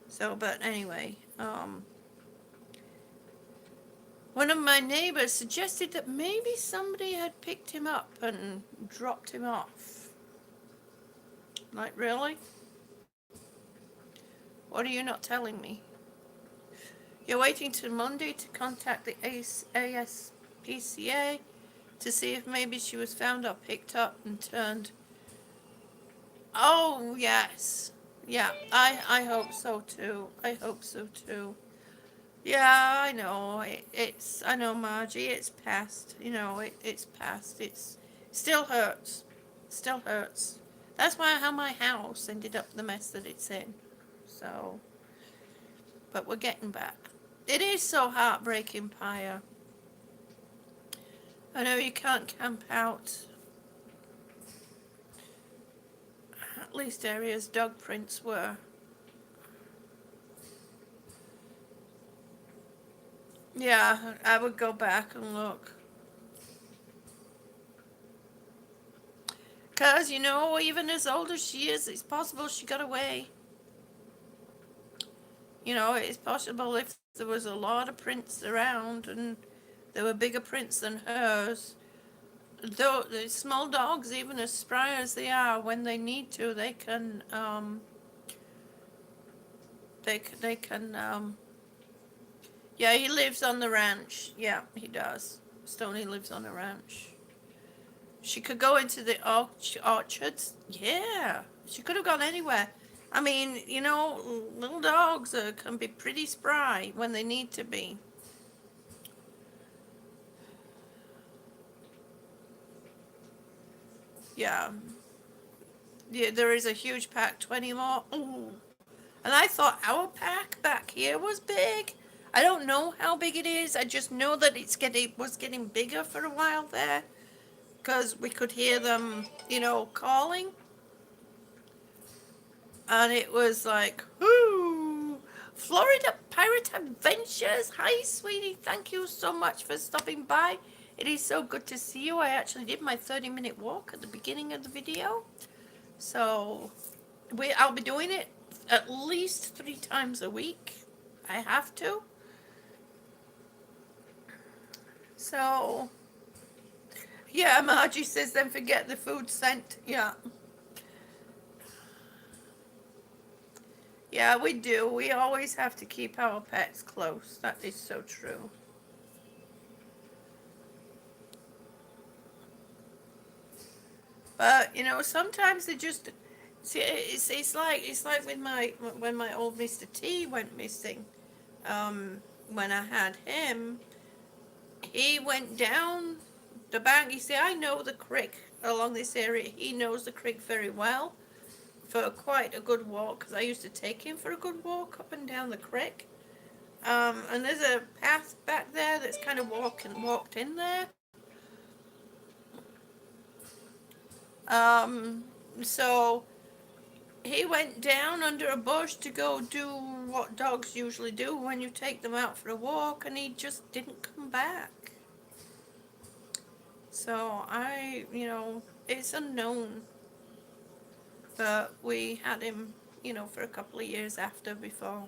So, but anyway, one of my neighbors suggested that maybe somebody had picked him up and dropped him off. Like, really? What are you not telling me? You're waiting till Monday to contact the ASPCA to see if maybe she was found or picked up and turned. Oh, yes. Yeah, I hope so too. I hope so too. Yeah, I know. I know, Margie, it's past. You know, it's past. It's still hurts. Still hurts. That's why how my house ended up the mess that it's in. So, but we're getting back. It is so heartbreaking, Pia. I know you can't camp out. At least areas dog prints were. Yeah, I would go back and look. Because, you know, even as old as she is, it's possible she got away. You know, it's possible if there was a lot of prints around and there were bigger prints than hers. Though the small dogs, even as spry as they are, when they need to, they can yeah, he lives on the ranch. Yeah, he does. Stoney lives on a ranch. She could go into the orchards. Yeah, she could have gone anywhere. I mean, you know, little dogs can be pretty spry when they need to be. Yeah. Yeah, there is a huge pack, 20 more. Ooh. And I thought our pack back here was big. I don't know how big it is. I just know that was getting bigger for a while there because we could hear them, you know, calling. And it was like, whoo, Florida Pirate Adventures. Hi, sweetie. Thank you so much for stopping by. It is so good to see you. I actually did my 30-minute walk at the beginning of the video. So I'll be doing it at least 3 times a week. I have to. So, yeah, Margie says then forget the food scent. Yeah. Yeah, we do. We always have to keep our pets close. That is so true. But, you know, sometimes they just see it's like with my when my old Mr. T went missing. When I had him, he went down the bank. You see, I know the creek along this area. He knows the creek very well for quite a good walk because I used to take him for a good walk up and down the creek. And there's a path back there that's kind of walked in there. Um, so he went down under a bush to go do what dogs usually do when you take them out for a walk, and he just didn't come back. So you know, it's unknown. But we had him, you know, for a couple of years after before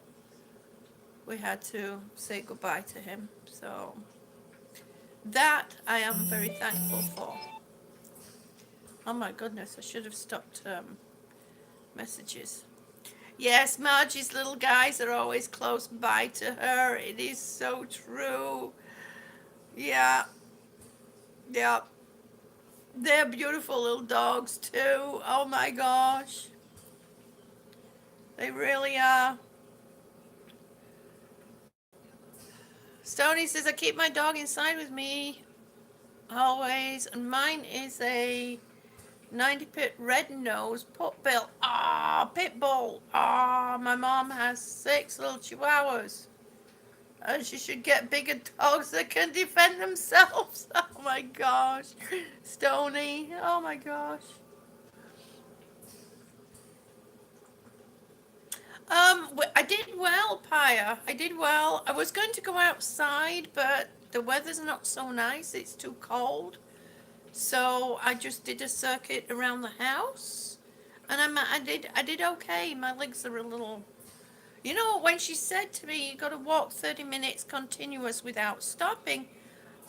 we had to say goodbye to him. So that I am very thankful for. Oh my goodness, I should have stopped messages. Yes, Margie's little guys are always close by to her. It is so true. Yeah, yeah. They're beautiful little dogs too. Oh my gosh. They really are. Stony says, I keep my dog inside with me always. And mine is a 90 pit red nose put bill. Ah, pit bull. Ah, my mom has 6 little chihuahuas. She should get bigger dogs that can defend themselves. Oh my gosh. Stony. Oh my gosh. I did well, Paya. I did well. I was going to go outside, but the weather's not so nice. It's too cold. So I just did a circuit around the house, and I did okay. My legs are a little. You know, when she said to me, "You got to walk 30 minutes continuous without stopping,"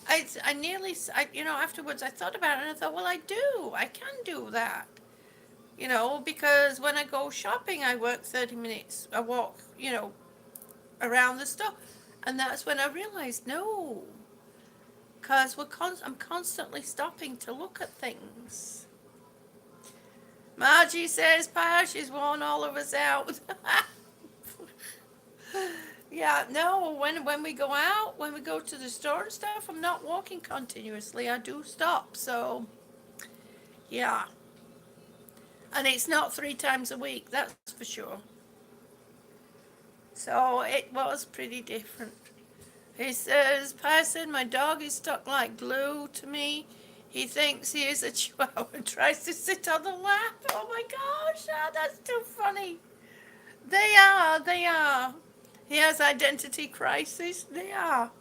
I nearly, afterwards I thought about it and I thought, well, I can do that. Because when I go shopping, I work 30 minutes. I walk, around the store, and that's when I realized no, because I'm constantly stopping to look at things. Margie says, "Pa, she's worn all of us out." Yeah, no, when we go out, when we go to the store and stuff, I'm not walking continuously. I do stop. So, yeah. And it's not 3 times a week, that's for sure. So it was pretty different. He says, "Pa said my dog is stuck like glue to me. He thinks he is a chihuahua and tries to sit on the lap." Oh my gosh, that's too funny. They are. He has identity crisis. They are.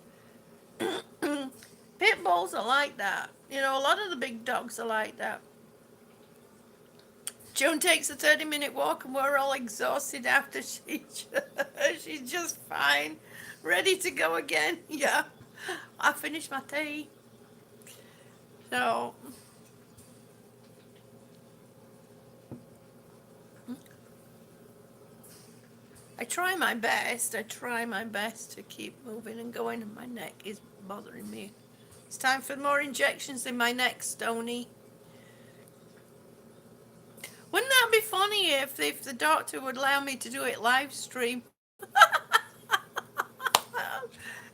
Pit bulls are like that. A lot of the big dogs are like that. Joan takes a 30-minute walk and we're all exhausted after she's just fine. Ready to go again. Yeah. I finished my tea. So I try my best. I try my best to keep moving and going, and my neck is bothering me. It's time for more injections in my neck, Stony. Wouldn't that be funny if the doctor would allow me to do it live stream?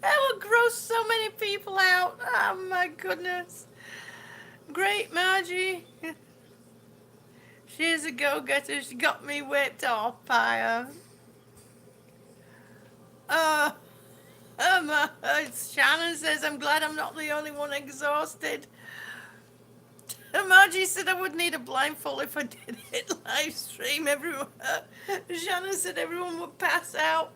That would gross so many people out. Oh my goodness. Great, Margie. She's a go-getter. She got me whipped off by her. Uh, Shannon says, "I'm glad I'm not the only one exhausted." Margie said I would need a blindfold if I did it live stream. Everyone, Shannon said everyone would pass out.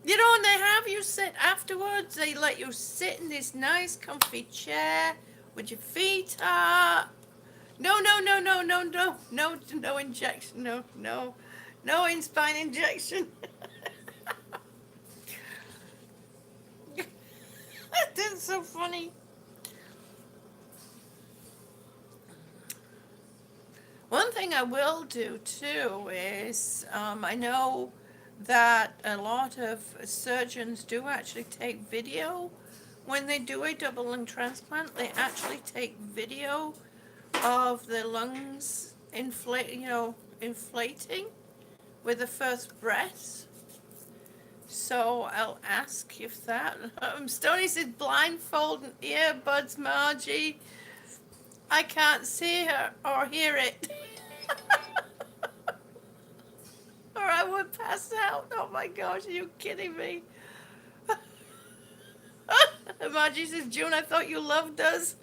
And they have you sit afterwards. They let you sit in this nice, comfy chair with your feet up. No, no, no, no, no, no, no, no injection. No, no, no in spine injection. That's so funny. One thing I will do too is I know that a lot of surgeons do actually take video when they do a double lung transplant. They actually take video of the lungs inflating with the first breath. So I'll ask if that. Stony said blindfold and earbuds, Margie. I can't see her or hear it. Or I would pass out. Oh my gosh, are you kidding me? Margie says, "June, I thought you loved us."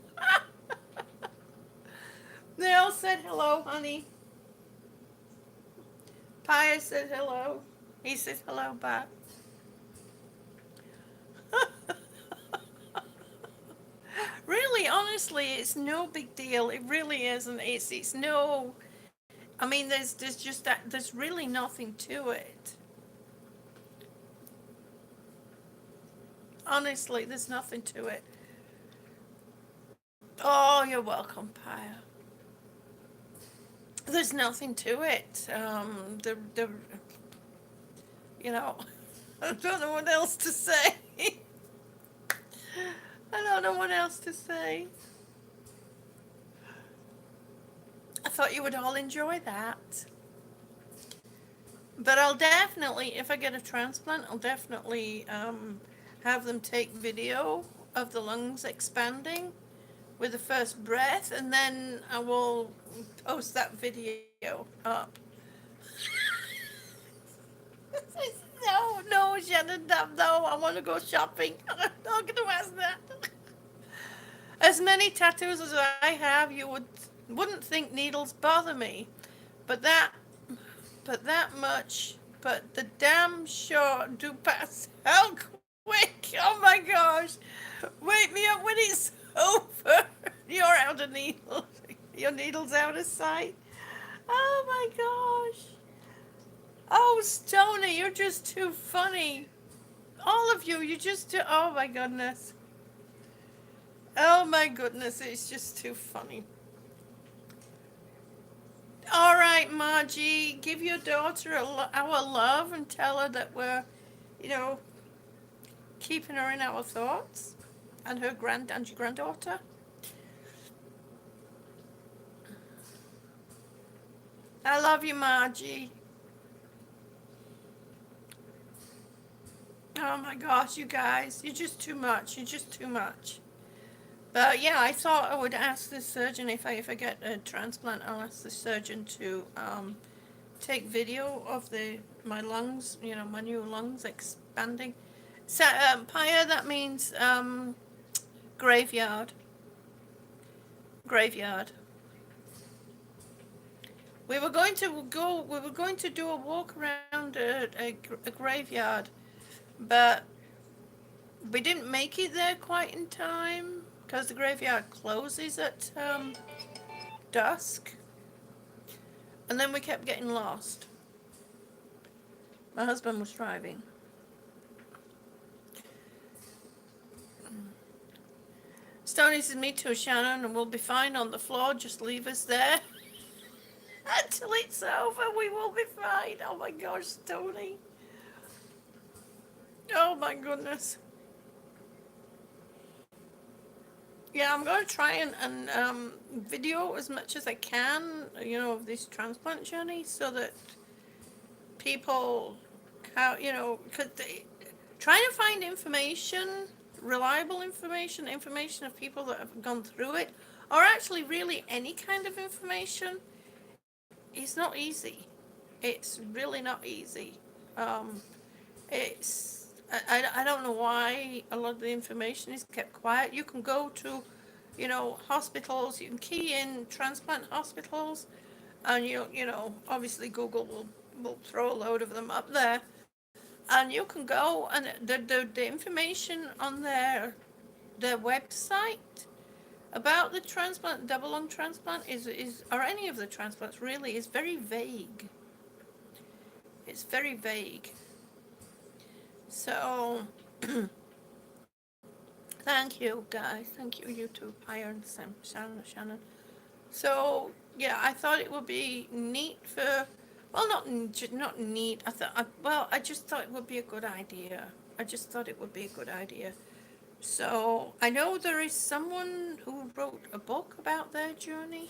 They all said hello, honey. Pia said hello. He said hello back. Really, honestly, it's no big deal. It really isn't. It's no. I mean, there's just that. There's really nothing to it. Honestly, there's nothing to it. Oh, you're welcome, Pia. There's nothing to it. I don't know what else to say. I don't know what else to say. I thought you would all enjoy that. But I'll definitely, if I get a transplant, I'll definitely have them take video of the lungs expanding with the first breath, and then I will post that video up. No, no, Shannon, no, I want to go shopping. I'm not going to ask that. As many tattoos as I have, you wouldn't think needles bother me, but that much. But the damn sure do pass out quick. Oh my gosh! Wake me up when it's over. You're out of needles. Your needle's out of sight. Oh my gosh! Oh, Stony, you're just too funny. All of you, you just do. Oh my goodness. Oh my goodness, it's just too funny. All right, Margie, give your daughter our love and tell her that we're, you know, keeping her in our thoughts, and her and your granddaughter. I love you, Margie. Oh my gosh, you guys, you're just too much. You're just too much. But yeah, I thought I would ask the surgeon if I get a transplant. I'll ask the surgeon to take video of my lungs. My new lungs expanding. So, Paya, that means graveyard. Graveyard. We were going to do a walk around a graveyard, but we didn't make it there quite in time because the graveyard closes at dusk, and then we kept getting lost. My husband was driving. Stoney says, me too, Shannon, and we'll be fine on the floor. Just leave us there. Until it's over, we will be fine. Oh my gosh, Stoney. Oh my goodness. Yeah, I'm going to try and video as much as I can, of this transplant journey so that people, trying to find information, reliable information of people that have gone through it, or actually really any kind of information, is not easy. It's really not easy. Um, it's I don't know why a lot of the information is kept quiet. You can go to, hospitals. You can key in transplant hospitals, and obviously Google will throw a load of them up there, and you can go and the information on their website about the transplant, double lung transplant is or any of the transplants really is very vague. It's very vague. So, thank you, guys. Thank you, YouTube, Iron, Sam, Shannon. So, yeah, I thought it would be neat for, well, not neat. I just thought it would be a good idea. I just thought it would be a good idea. So, I know there is someone who wrote a book about their journey.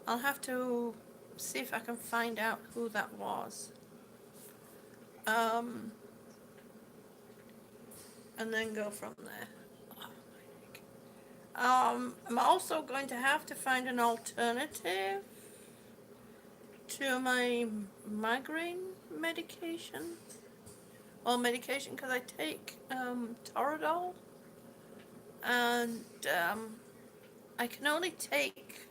I'll have to see if I can find out who that was. Um, and then go from there. I'm also going to have to find an alternative to my migraine medication. Well, medication because I take Toradol, and I can only take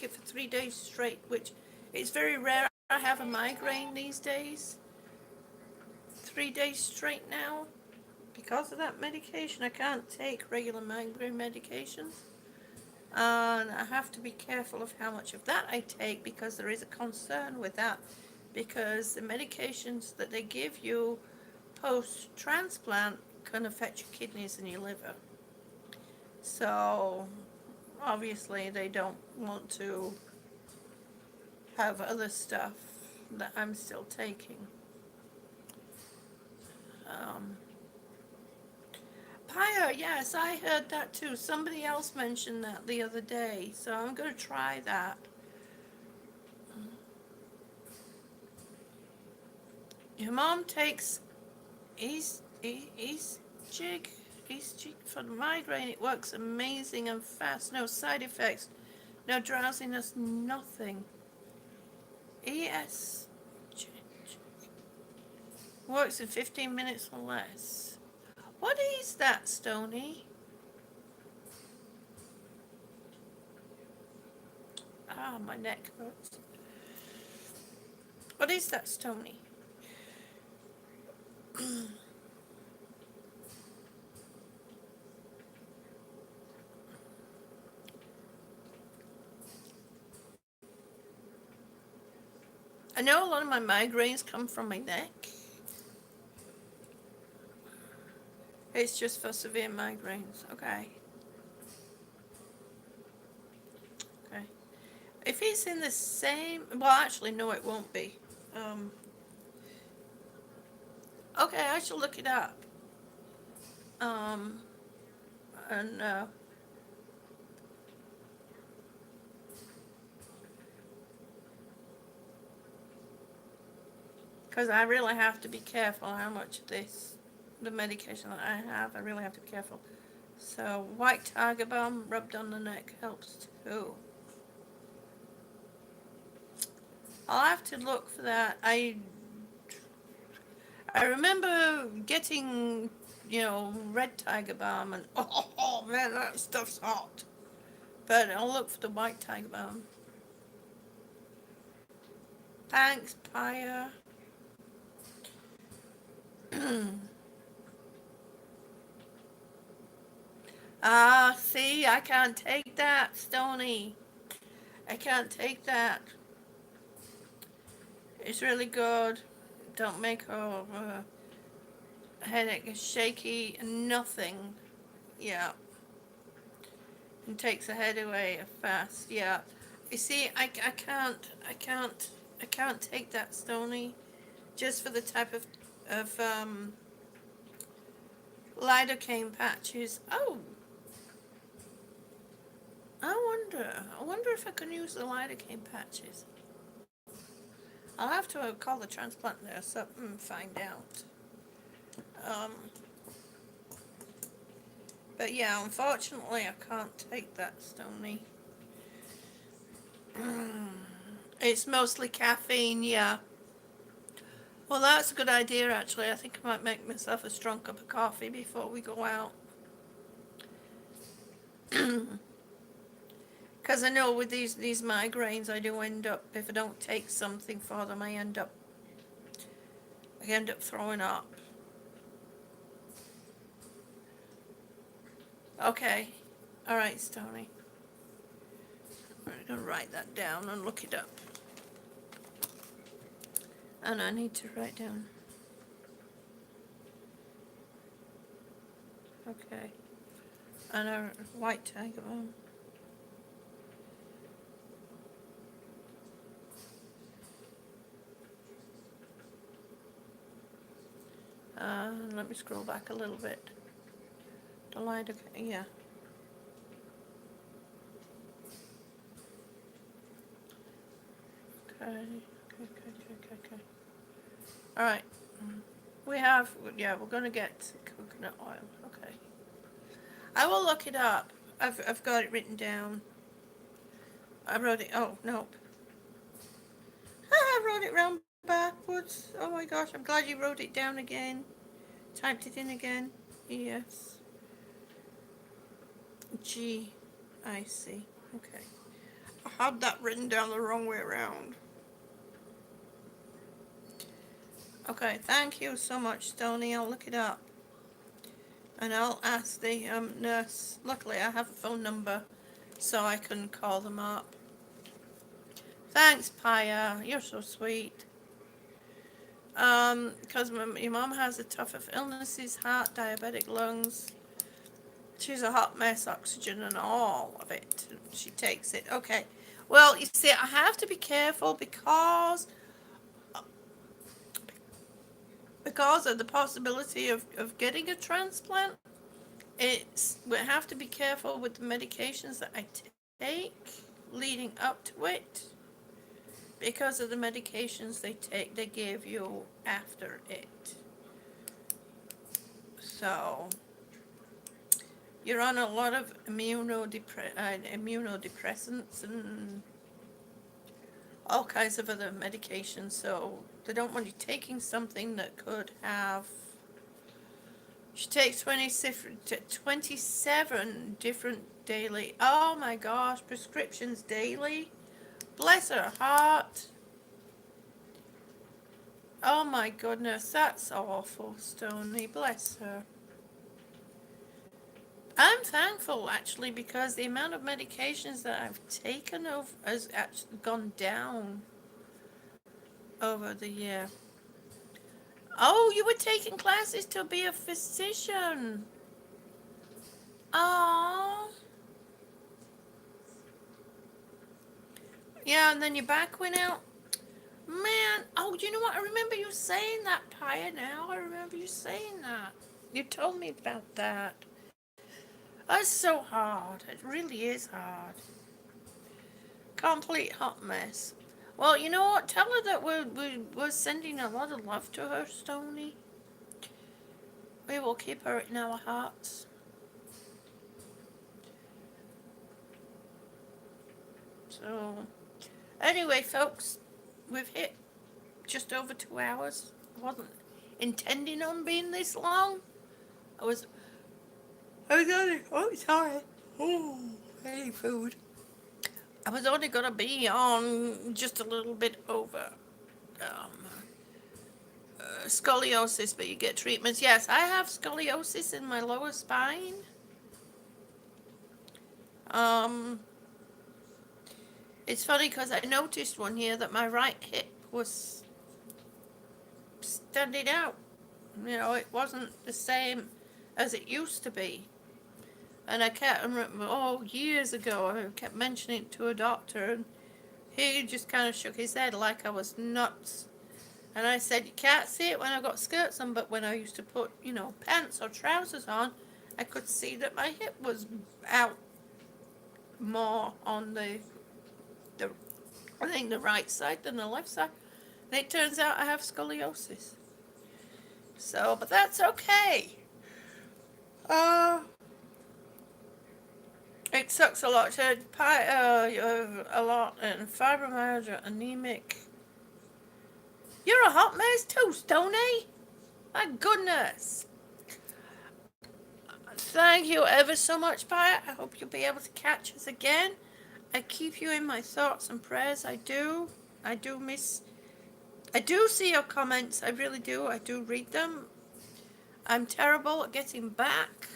it for 3 days straight, which is very rare. I have a migraine these days. 3 days straight now. Because of that medication, I can't take regular migraine medications. And I have to be careful of how much of that I take because there is a concern with that. Because the medications that they give you post-transplant can affect your kidneys and your liver. So, obviously, they don't want to have other stuff that I'm still taking. Pyre, yes, I heard that too. Somebody else mentioned that the other day, so I'm going to try that. Your mom takes East Jig for the migraine. It works amazing and fast. No side effects. No drowsiness, nothing. ES. Works in 15 minutes or less. What is that, Stony? Ah, my neck hurts. What is that, Stony? I know a lot of my migraines come from my neck. It's just for severe migraines. Okay. Okay. If it's in the same... Well, actually, no, it won't be. Okay, I shall look it up. Um, and, because I really have to be careful how much of this, the medication that I have, I really have to be careful. So, white tiger balm rubbed on the neck helps too. I'll have to look for that. I remember getting, red tiger balm and oh man, that stuff's hot. But I'll look for the white tiger balm. Thanks, Paya. Ah, see, I can't take that, Stony. I can't take that. It's really good. Don't make her headache shaky, nothing. Yeah. And takes the head away fast. Yeah. You see, I can't take that, Stony. Just for the type of lidocaine patches. Oh, I wonder if I can use the lidocaine patches. I'll have to call the transplant nurse up and find out. Um, but yeah, unfortunately, I can't take that, Stony. It's mostly caffeine, yeah. Well, that's a good idea, actually. I think I might make myself a strong cup of coffee before we go out. Because I know with these migraines, I do end up, if I don't take something for them, I end up throwing up. Okay. All right, Stony. I'm going to write that down and look it up. And I need to write down. Okay. And a white tiger balm. Let me scroll back a little bit. The light, yeah. Okay. All right. We have, yeah, we're going to get coconut oil. Okay. I will look it up. I've got it written down. I wrote it, oh, nope. I wrote it round backwards. Oh my gosh, I'm glad you wrote it down again. Typed it in again. Yes. G. I see. Okay. I had that written down the wrong way around. Okay, thank you so much, Stony. I'll look it up. And I'll ask the nurse. Luckily, I have a phone number, so I can call them up. Thanks, Paya. You're so sweet. Because your mom has a tough of illnesses, heart, diabetic lungs. She's a hot mess, oxygen and all of it. She takes it. Okay. Well, you see, I have to be careful because of the possibility of getting a transplant. We have to be careful with the medications that I take leading up to it because of the medications they give you after it. So You're on a lot of immunodepressants and all kinds of other medications, so they don't want you taking something that could have. She takes 27 different daily. Oh my gosh, prescriptions daily. Bless her heart. Oh my goodness, that's awful, Stony. Bless her. I'm thankful actually because the amount of medications that I've taken has actually gone down over the year. Oh, you were taking classes to be a physician. Oh. Yeah, and then your back went out. Man, oh, you know what? I remember you saying that, Pia, now. I remember you saying that. You told me about that. That's so hard. It really is hard. Complete hot mess. Well, you know what? Tell her that we're sending a lot of love to her, Stony. We will keep her in our hearts. So, anyway, folks, we've hit just over 2 hours. I wasn't intending on being this long. I was only, oh, sorry. Oh, hey, food. I was only going to be on just a little bit over scoliosis, but you get treatments. Yes, I have scoliosis in my lower spine. Um, it's funny because I noticed one here that my right hip was standing out. You know, it wasn't the same as it used to be. And I kept, years ago, I kept mentioning it to a doctor, and he just kind of shook his head like I was nuts. And I said, you can't see it when I've got skirts on, but when I used to put, pants or trousers on, I could see that my hip was out more on the I think the right side than the left side. And it turns out I have scoliosis. So, but that's okay. It sucks a lot. A lot and fibromyalgia, anemic. You're a hot mess too, Stoney. My goodness. Thank you ever so much, Pia. I hope you'll be able to catch us again. I keep you in my thoughts and prayers. I do. I do see your comments. I really do. I do read them. I'm terrible at getting back.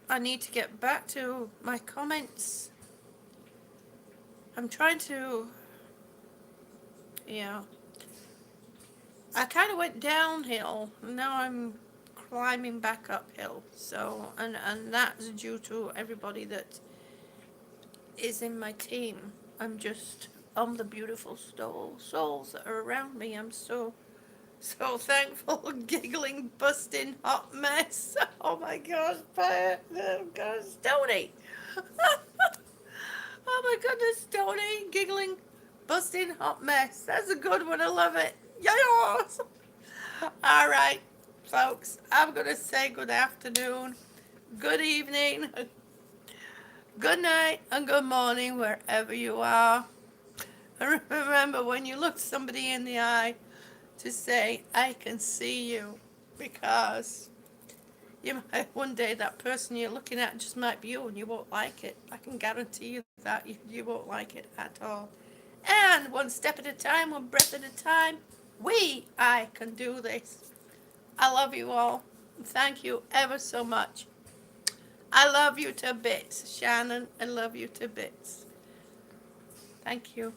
I need to get back to my comments. I'm trying to, yeah. I kind of went downhill. Now I'm climbing back uphill. So, and that's due to everybody that is in my team. I'm the beautiful souls that are around me. I'm so thankful. Giggling, busting, hot mess. Oh my gosh, oh gosh, Stoney. Oh my goodness, Stoney, giggling, busting, hot mess. That's a good one. I love it. Yes. All right, folks. I'm gonna say good afternoon, good evening, good night, and good morning wherever you are. And remember, when you look somebody in the eye, to say, I can see you, because one day that person you're looking at just might be you and you won't like it. I can guarantee you that you won't like it at all. And one step at a time, one breath at a time, I can do this. I love you all. Thank you ever so much. I love you to bits, Shannon. I love you to bits. Thank you.